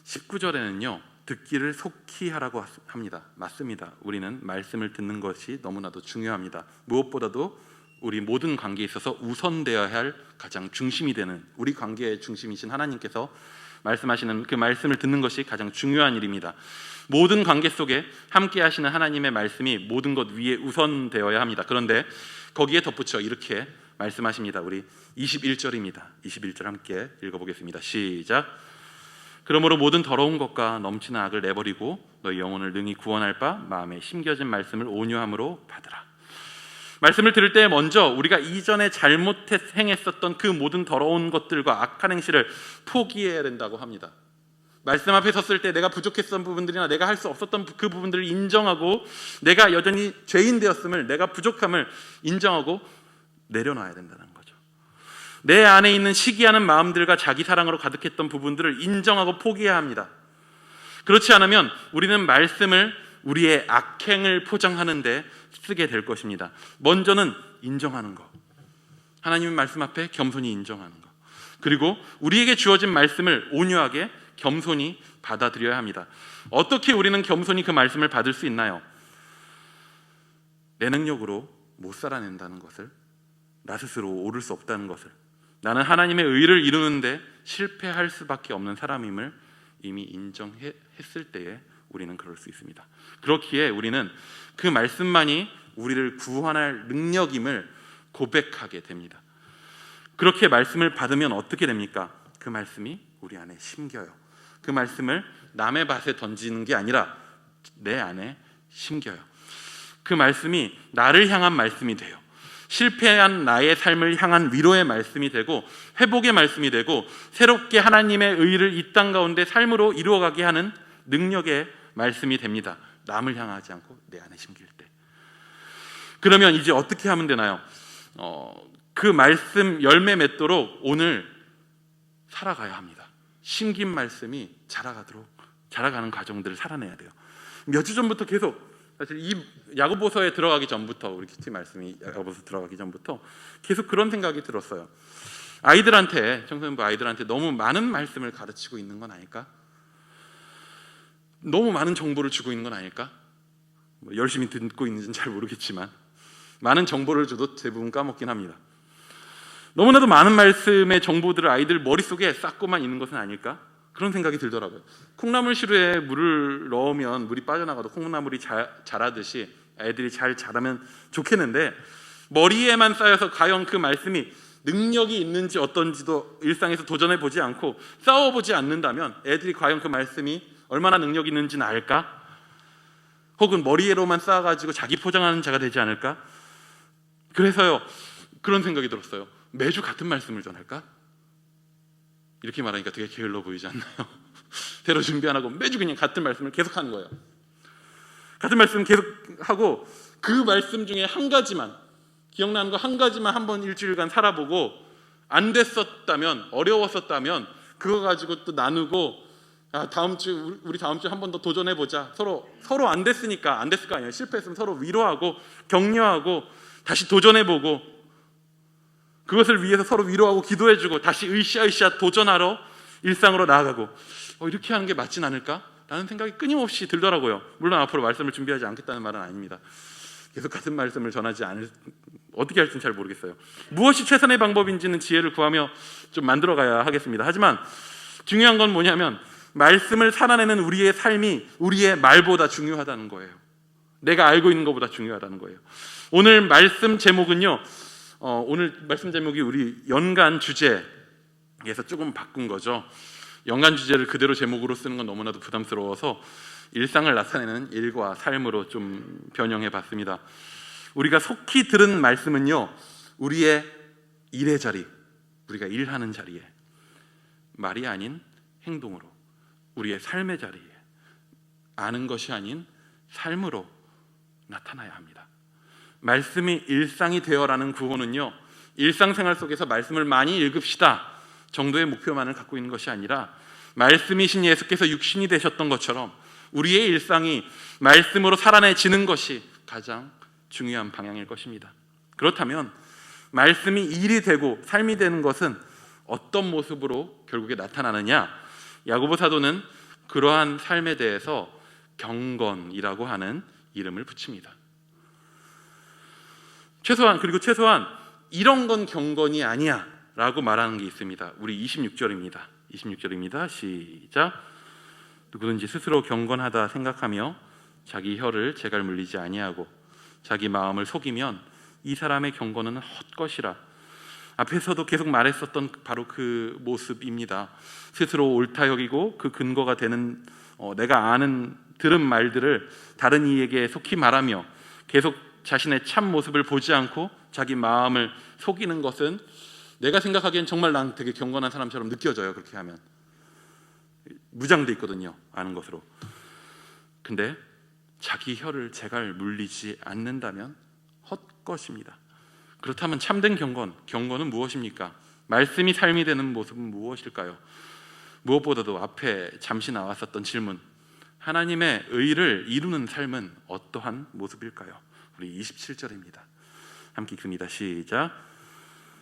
19절에는요, 듣기를 속히 하라고 합니다. 맞습니다. 우리는 말씀을 듣는 것이 너무나도 중요합니다. 무엇보다도 우리 모든 관계에 있어서 우선되어야 할 가장 중심이 되는, 우리 관계의 중심이신 하나님께서 말씀하시는 그 말씀을 듣는 것이 가장 중요한 일입니다. 모든 관계 속에 함께 하시는 하나님의 말씀이 모든 것 위에 우선되어야 합니다. 그런데 거기에 덧붙여 이렇게 말씀하십니다. 우리 21절입니다. 21절 함께 읽어보겠습니다. 시작. 그러므로 모든 더러운 것과 넘치는 악을 내버리고 너희 영혼을 능히 구원할 바 마음에 심겨진 말씀을 온유함으로 받으라. 말씀을 들을 때 먼저 우리가 이전에 행했었던 그 모든 더러운 것들과 악한 행실을 포기해야 된다고 합니다. 말씀 앞에 섰을 때 내가 부족했던 부분들이나 내가 할 수 없었던 그 부분들을 인정하고, 내가 여전히 죄인 되었음을, 내가 부족함을 인정하고 내려놔야 된다는 거죠. 내 안에 있는 시기하는 마음들과 자기 사랑으로 가득했던 부분들을 인정하고 포기해야 합니다. 그렇지 않으면 우리는 말씀을 우리의 악행을 포장하는데 쓰게 될 것입니다. 먼저는 인정하는 것, 하나님의 말씀 앞에 겸손히 인정하는 것, 그리고 우리에게 주어진 말씀을 온유하게 겸손히 받아들여야 합니다. 어떻게 우리는 겸손히 그 말씀을 받을 수 있나요? 내 능력으로 못 살아낸다는 것을, 나 스스로 오를 수 없다는 것을, 나는 하나님의 의를 이루는데 실패할 수밖에 없는 사람임을 이미 인정했을 때에 우리는 그럴 수 있습니다. 그렇기에 우리는 그 말씀만이 우리를 구원할 능력임을 고백하게 됩니다. 그렇게 말씀을 받으면 어떻게 됩니까? 그 말씀이 우리 안에 심겨요. 그 말씀을 남의 밭에 던지는 게 아니라 내 안에 심겨요. 그 말씀이 나를 향한 말씀이 돼요. 실패한 나의 삶을 향한 위로의 말씀이 되고, 회복의 말씀이 되고, 새롭게 하나님의 의를 이 땅 가운데 삶으로 이루어가게 하는 능력의 말씀이 됩니다. 남을 향하지 않고 내 안에 심길 때. 그러면 이제 어떻게 하면 되나요? 그 말씀 열매 맺도록 오늘 살아가야 합니다. 심긴 말씀이 자라가는 과정들을 살아내야 돼요. 몇 주 전부터 계속, 사실 이 야고보서에 들어가기 전부터, 우리 키티 말씀이 야고보서 들어가기 전부터 계속 그런 생각이 들었어요. 아이들한테, 청소년부 아이들한테 너무 많은 말씀을 가르치고 있는 건 아닐까? 너무 많은 정보를 주고 있는 건 아닐까? 열심히 듣고 있는지는 잘 모르겠지만 많은 정보를 줘도 대부분 까먹긴 합니다. 너무나도 많은 말씀의 정보들을 아이들 머릿속에 쌓고만 있는 것은 아닐까? 그런 생각이 들더라고요. 콩나물 시루에 물을 넣으면 물이 빠져나가도 콩나물이 자라듯이 애들이 잘 자라면 좋겠는데, 머리에만 쌓여서 과연 그 말씀이 능력이 있는지 어떤지도 일상에서 도전해 보지 않고 싸워보지 않는다면 애들이 과연 그 말씀이 얼마나 능력이 있는지는 알까? 혹은 머리에로만 쌓아가지고 자기 포장하는 자가 되지 않을까? 그래서요, 그런 생각이 들었어요. 매주 같은 말씀을 전할까? 이렇게 말하니까 되게 게을러 보이지 않나요? 새로 준비 안 하고 매주 그냥 같은 말씀을 계속하는 거예요. 같은 말씀 계속하고 그 말씀 중에 한 가지만, 기억나는 거 한 가지만 한번 일주일간 살아보고 안 됐었다면, 어려웠었다면 그거 가지고 또 나누고, 우리 다음 주 한 번 더 도전해보자. 서로 안 됐으니까, 안 됐을 거 아니에요. 실패했으면 서로 위로하고 격려하고 다시 도전해보고, 그것을 위해서 서로 위로하고 기도해주고 다시 으쌰으쌰 도전하러 일상으로 나아가고, 이렇게 하는 게 맞진 않을까? 라는 생각이 끊임없이 들더라고요. 물론 앞으로 말씀을 준비하지 않겠다는 말은 아닙니다. 계속 같은 말씀을 전하지 않을, 어떻게 할지는 잘 모르겠어요. 무엇이 최선의 방법인지는 지혜를 구하며 좀 만들어가야 하겠습니다. 하지만 중요한 건 뭐냐면, 말씀을 살아내는 우리의 삶이 우리의 말보다 중요하다는 거예요. 내가 알고 있는 것보다 중요하다는 거예요. 오늘 말씀 제목은요, 오늘 말씀 제목이 우리 연간 주제에서 조금 바꾼 거죠. 연간 주제를 그대로 제목으로 쓰는 건 너무나도 부담스러워서 일상을 나타내는 일과 삶으로 좀 변형해 봤습니다. 우리가 속히 들은 말씀은요, 우리의 일의 자리, 우리가 일하는 자리에, 말이 아닌 행동으로, 우리의 삶의 자리에, 아는 것이 아닌 삶으로 나타나야 합니다. 말씀이 일상이 되어라는 구호는요, 일상생활 속에서 말씀을 많이 읽읍시다 정도의 목표만을 갖고 있는 것이 아니라, 말씀이신 예수께서 육신이 되셨던 것처럼 우리의 일상이 말씀으로 살아내지는 것이 가장 중요한 방향일 것입니다. 그렇다면 말씀이 일이 되고 삶이 되는 것은 어떤 모습으로 결국에 나타나느냐? 야고보 사도는 그러한 삶에 대해서 경건이라고 하는 이름을 붙입니다. 최소한 이런 건 경건이 아니야 라고 말하는 게 있습니다. 우리 26절입니다. 시작. 누구든지 스스로 경건하다 생각하며 자기 혀를 재갈 물리지 아니하고 자기 마음을 속이면 이 사람의 경건은 헛것이라. 앞에서도 계속 말했었던 바로 그 모습입니다. 스스로 옳다 여기고 그 근거가 되는 내가 들은 말들을 다른 이에게 속히 말하며 계속 자신의 참 모습을 보지 않고 자기 마음을 속이는 것은 내가 생각하기엔 정말 난 되게 경건한 사람처럼 느껴져요. 그렇게 하면 무장돼 있거든요, 아는 것으로. 근데 자기 혀를 재갈 물리지 않는다면 헛것입니다. 그렇다면 참된 경건은 무엇입니까? 말씀이 삶이 되는 모습은 무엇일까요? 무엇보다도 앞에 잠시 나왔었던 질문, 하나님의 의를 이루는 삶은 어떠한 모습일까요? 우리 27절입니다. 함께 읽습니다. 시작.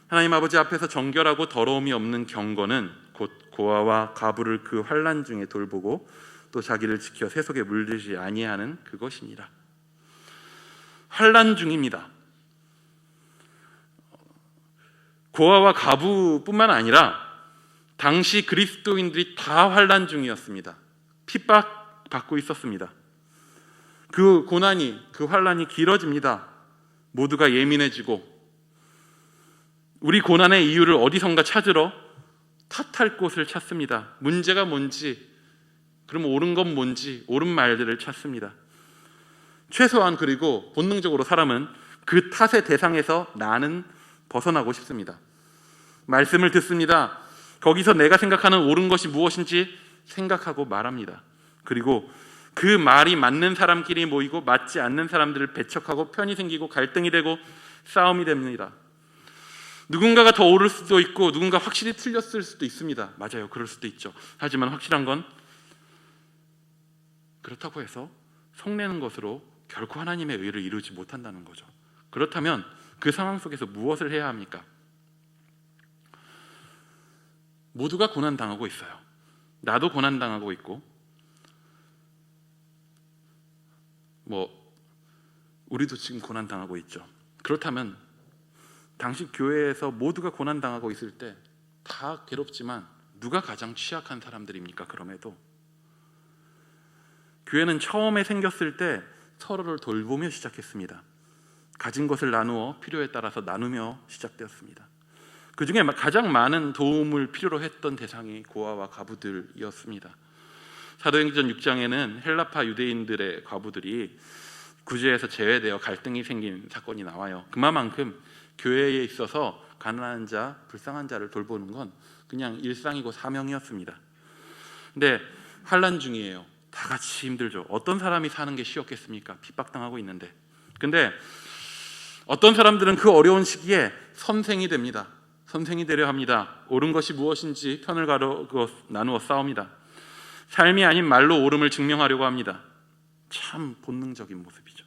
하나님 아버지 앞에서 정결하고 더러움이 없는 경건은 곧 고아와 가부를 그 환난 중에 돌보고 또 자기를 지켜 세속에 물들지 아니하는 그것이니라. 환난 중입니다. 고아와 가부뿐만 아니라 당시 그리스도인들이 다 환난 중이었습니다. 핍박받고 있었습니다. 그 고난이, 그 환난이 길어집니다. 모두가 예민해지고 우리 고난의 이유를 어디선가 찾으러 탓할 곳을 찾습니다. 문제가 뭔지, 그럼 옳은 건 뭔지, 옳은 말들을 찾습니다. 최소한 그리고 본능적으로 사람은 그 탓의 대상에서 나는 벗어나고 싶습니다. 말씀을 듣습니다. 거기서 내가 생각하는 옳은 것이 무엇인지 생각하고 말합니다. 그리고 그 말이 맞는 사람끼리 모이고 맞지 않는 사람들을 배척하고 편이 생기고 갈등이 되고 싸움이 됩니다. 누군가가 더 옳을 수도 있고 누군가 확실히 틀렸을 수도 있습니다. 맞아요, 그럴 수도 있죠. 하지만 확실한 건 그렇다고 해서 성내는 것으로 결코 하나님의 의를 이루지 못한다는 거죠. 그렇다면 그 상황 속에서 무엇을 해야 합니까? 모두가 고난당하고 있어요. 나도 고난당하고 있고 우리도 지금 고난당하고 있죠. 그렇다면 당시 교회에서 모두가 고난당하고 있을 때 다 괴롭지만 누가 가장 취약한 사람들입니까? 그럼에도 교회는 처음에 생겼을 때 서로를 돌보며 시작했습니다. 가진 것을 나누어 필요에 따라서 나누며 시작되었습니다. 그 중에 가장 많은 도움을 필요로 했던 대상이 고아와 가부들이었습니다. 사도행전 6장에는 헬라파 유대인들의 과부들이 구제에서 제외되어 갈등이 생긴 사건이 나와요. 그만큼 교회에 있어서 가난한 자, 불쌍한 자를 돌보는 건 그냥 일상이고 사명이었습니다. 근데 환난 중이에요. 다 같이 힘들죠. 어떤 사람이 사는 게 쉬웠겠습니까? 핍박당하고 있는데. 근데 어떤 사람들은 그 어려운 시기에 선생이 됩니다. 선생이 되려 합니다. 옳은 것이 무엇인지 편을 나누어 싸웁니다. 삶이 아닌 말로 옳음을 증명하려고 합니다. 참 본능적인 모습이죠.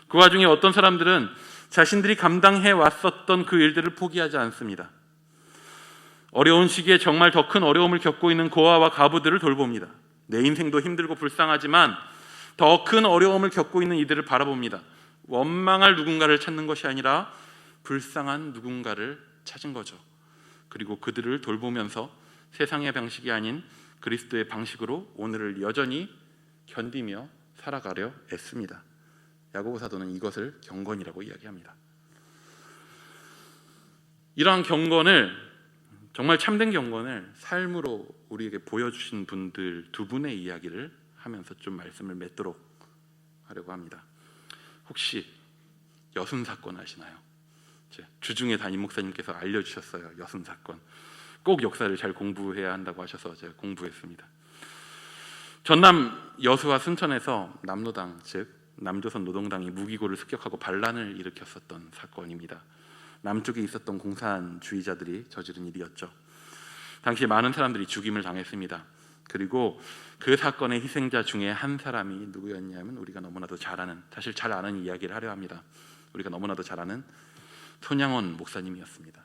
그 와중에 어떤 사람들은 자신들이 감당해 왔었던 그 일들을 포기하지 않습니다. 어려운 시기에 정말 더 큰 어려움을 겪고 있는 고아와 가부들을 돌봅니다. 내 인생도 힘들고 불쌍하지만 더 큰 어려움을 겪고 있는 이들을 바라봅니다. 원망할 누군가를 찾는 것이 아니라 불쌍한 누군가를 찾은 거죠. 그리고 그들을 돌보면서 세상의 방식이 아닌 그리스도의 방식으로 오늘을 여전히 견디며 살아가려 애씁니다. 야고보 사도는 이것을 경건이라고 이야기합니다. 이러한 경건을, 정말 참된 경건을 삶으로 우리에게 보여주신 분들 두 분의 이야기를 하면서 좀 말씀을 맺도록 하려고 합니다. 혹시 여순 사건 아시나요? 주중에 담임 목사님께서 알려주셨어요. 여순 사건. 꼭 역사를 잘 공부해야 한다고 하셔서 제가 공부했습니다. 전남 여수와 순천에서 남노당, 즉 남조선 노동당이 무기고를 습격하고 반란을 일으켰었던 사건입니다. 남쪽에 있었던 공산주의자들이 저지른 일이었죠. 당시 많은 사람들이 죽임을 당했습니다. 그리고 그 사건의 희생자 중에 한 사람이 누구였냐면 우리가 너무나도 잘 아는, 사실 잘 아는 이야기를 하려 합니다. 우리가 너무나도 잘 아는 손양원 목사님이었습니다.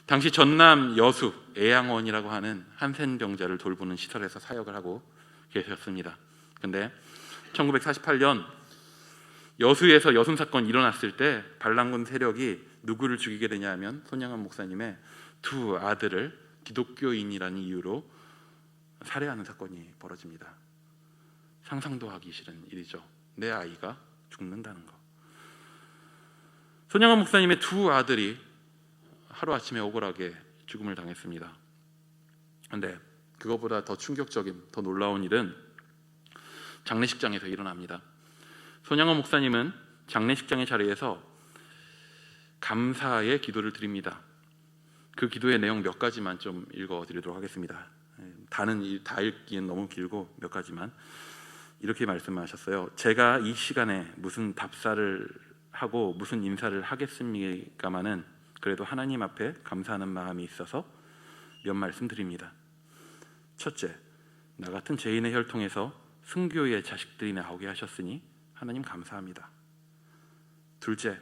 당시 전남 여수 애양원이라고 하는 한센병자를 돌보는 시설에서 사역을 하고 계셨습니다. 근데 1948년 여수에서 여순 사건이 일어났을 때 반란군 세력이 누구를 죽이게 되냐면 손양원 목사님의 두 아들을 기독교인이라는 이유로 살해하는 사건이 벌어집니다. 상상도 하기 싫은 일이죠. 내 아이가 죽는다는 거. 손양원 목사님의 두 아들이 하루아침에 억울하게 죽음을 당했습니다. 그런데 그거보다 더 충격적인, 더 놀라운 일은 장례식장에서 일어납니다. 손양원 목사님은 장례식장의 자리에서 감사의 기도를 드립니다. 그 기도의 내용 몇 가지만 좀 읽어드리도록 하겠습니다. 다 읽기엔 너무 길고 몇 가지만. 이렇게 말씀하셨어요. 제가 이 시간에 무슨 답사를 하고 무슨 인사를 하겠습니까마는 그래도 하나님 앞에 감사하는 마음이 있어서 몇 말씀 드립니다. 첫째, 나 같은 죄인의 혈통에서 순교의 자식들이 나오게 하셨으니 하나님 감사합니다. 둘째,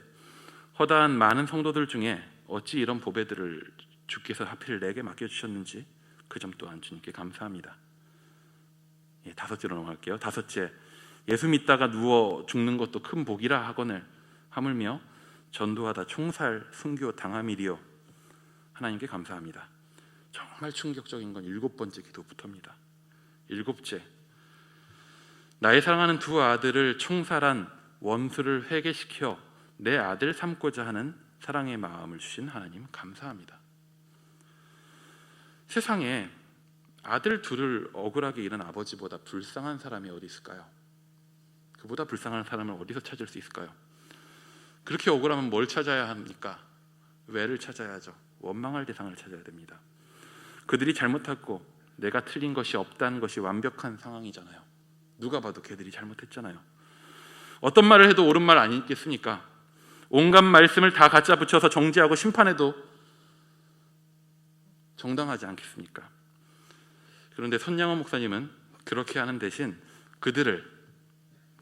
허다한 많은 성도들 중에 어찌 이런 보배들을 주께서 하필 내게 맡겨주셨는지 그 점 또한 주님께 감사합니다. 다섯째로 넘어갈게요. 다섯째, 예수 믿다가 누워 죽는 것도 큰 복이라 하거늘 하물며 전도하다 총살 순교 당함이리요. 하나님께 감사합니다. 정말 충격적인 건 7번째 기도부터입니다. 7째, 나의 사랑하는 두 아들을 총살한 원수를 회개시켜 내 아들 삼고자 하는 사랑의 마음을 주신 하나님 감사합니다. 세상에 아들 둘을 억울하게 잃은 아버지보다 불쌍한 사람이 어디 있을까요? 그보다 불쌍한 사람을 어디서 찾을 수 있을까요? 그렇게 억울하면 뭘 찾아야 합니까? 왜를 찾아야죠. 원망할 대상을 찾아야 됩니다. 그들이 잘못했고 내가 틀린 것이 없다는 것이 완벽한 상황이잖아요. 누가 봐도 걔들이 잘못했잖아요. 어떤 말을 해도 옳은 말 아니겠습니까? 온갖 말씀을 다 갖다 붙여서 정죄하고 심판해도 정당하지 않겠습니까? 그런데 손양원 목사님은 그렇게 하는 대신 그들을,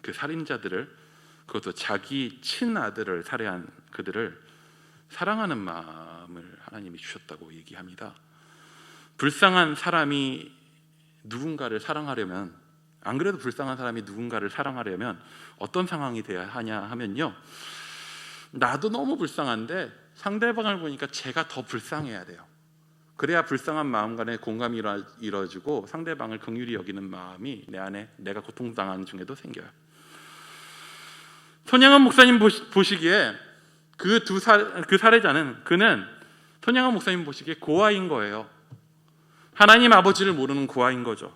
그 살인자들을, 그것도 자기 친아들을 살해한 그들을 사랑하는 마음을 하나님이 주셨다고 얘기합니다. 불쌍한 사람이 누군가를 사랑하려면, 안 그래도 불쌍한 사람이 누군가를 사랑하려면 어떤 상황이 돼야 하냐 하면요, 나도 너무 불쌍한데 상대방을 보니까 제가 더 불쌍해야 돼요. 그래야 불쌍한 마음 간에 공감이 이루어지고 상대방을 긍휼히 여기는 마음이 내 안에 내가 고통당하는 중에도 생겨요. 손양원 목사님 보시기에 그 살해자는, 그는 손양원 목사님 보시기에 고아인 거예요. 하나님 아버지를 모르는 고아인 거죠.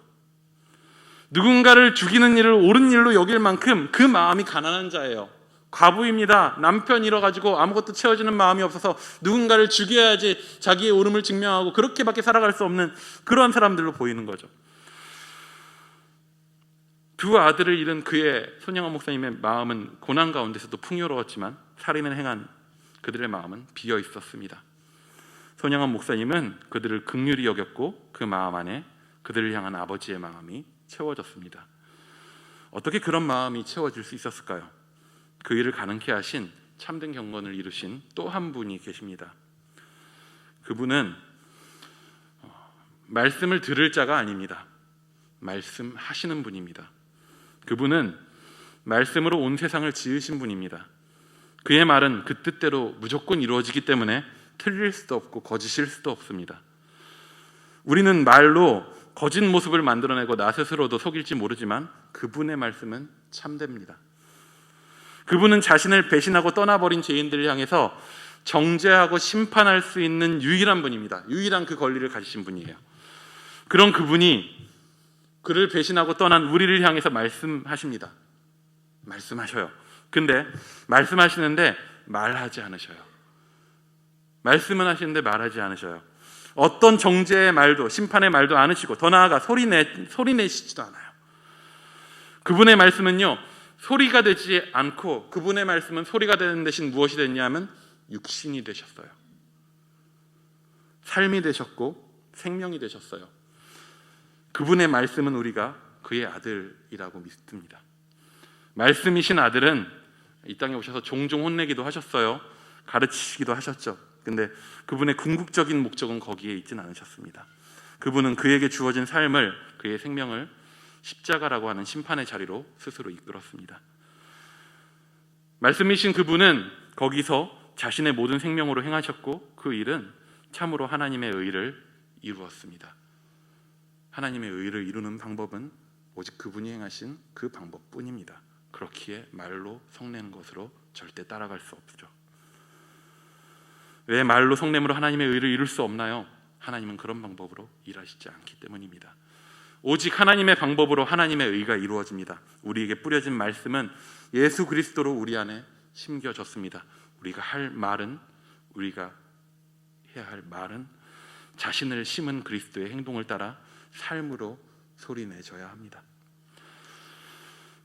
누군가를 죽이는 일을 옳은 일로 여길 만큼 그 마음이 가난한 자예요. 과부입니다. 남편 잃어가지고 아무것도 채워지는 마음이 없어서 누군가를 죽여야지 자기의 옳음을 증명하고 그렇게밖에 살아갈 수 없는 그런 사람들로 보이는 거죠. 두 아들을 잃은 그의 손양원 목사님의 마음은 고난 가운데서도 풍요로웠지만 살인을 행한 그들의 마음은 비어 있었습니다. 손양원 목사님은 그들을 긍휼히 여겼고 그 마음 안에 그들을 향한 아버지의 마음이 채워졌습니다. 어떻게 그런 마음이 채워질 수 있었을까요? 그 일을 가능케 하신, 참된 경건을 이루신 또 한 분이 계십니다. 그분은 말씀을 들을 자가 아닙니다. 말씀하시는 분입니다. 그분은 말씀으로 온 세상을 지으신 분입니다. 그의 말은 그 뜻대로 무조건 이루어지기 때문에 틀릴 수도 없고 거짓일 수도 없습니다. 우리는 말로 거짓 모습을 만들어내고 나 스스로도 속일지 모르지만 그분의 말씀은 참됩니다. 그분은 자신을 배신하고 떠나버린 죄인들을 향해서 정죄하고 심판할 수 있는 유일한 분입니다. 유일한 그 권리를 가지신 분이에요. 그런 그분이 그를 배신하고 떠난 우리를 향해서 말씀하십니다. 말씀하셔요. 근데 말씀하시는데 말하지 않으셔요. 말씀은 하시는데 말하지 않으셔요. 어떤 정죄의 말도 심판의 말도 않으시고, 더 나아가 소리내시지도 않아요. 그분의 말씀은요, 소리가 되지 않고, 그분의 말씀은 소리가 되는 대신 무엇이 됐냐면 육신이 되셨어요. 삶이 되셨고 생명이 되셨어요. 그분의 말씀은 우리가 그의 아들이라고 믿습니다. 말씀이신 아들은 이 땅에 오셔서 종종 혼내기도 하셨어요. 가르치시기도 하셨죠. 근데 그분의 궁극적인 목적은 거기에 있지는 않으셨습니다. 그분은 그에게 주어진 삶을, 그의 생명을 십자가라고 하는 심판의 자리로 스스로 이끌었습니다. 말씀이신 그분은 거기서 자신의 모든 생명으로 행하셨고, 그 일은 참으로 하나님의 의를 이루었습니다. 하나님의 의를 이루는 방법은 오직 그분이 행하신 그 방법뿐입니다. 그렇기에 말로 성내는 것으로 절대 따라갈 수 없죠. 왜 말로 성냄으로 하나님의 의를 이룰 수 없나요? 하나님은 그런 방법으로 일하시지 않기 때문입니다. 오직 하나님의 방법으로 하나님의 의가 이루어집니다. 우리에게 뿌려진 말씀은 예수 그리스도로 우리 안에 심겨졌습니다. 우리가 해야 할 말은 자신을 심은 그리스도의 행동을 따라 삶으로 소리내줘야 합니다.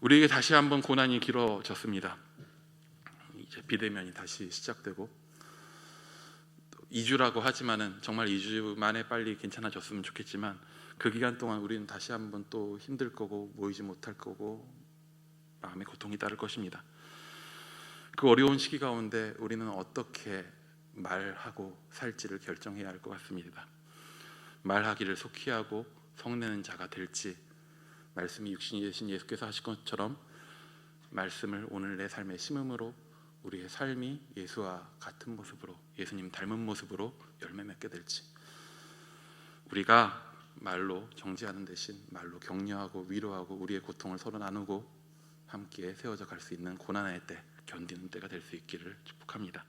우리에게 다시 한번 고난이 길어졌습니다. 이제 비대면이 다시 시작되고, 2주라고 하지만은 정말 2주 만에 빨리 괜찮아졌으면 좋겠지만, 그 기간 동안 우리는 다시 한번 또 힘들 거고, 모이지 못할 거고, 마음의 고통이 따를 것입니다. 그 어려운 시기 가운데 우리는 어떻게 말하고 살지를 결정해야 할 것 같습니다. 말하기를 속히 하고 성내는 자가 될지, 말씀이 육신이 되신 예수께서 하신 것처럼 말씀을 오늘 내 삶에 심음으로 우리의 삶이 예수와 같은 모습으로, 예수님 닮은 모습으로 열매 맺게 될지, 우리가 말로 정죄하는 대신 말로 격려하고 위로하고 우리의 고통을 서로 나누고 함께 세워져 갈 수 있는 고난의 때, 견디는 때가 될 수 있기를 축복합니다.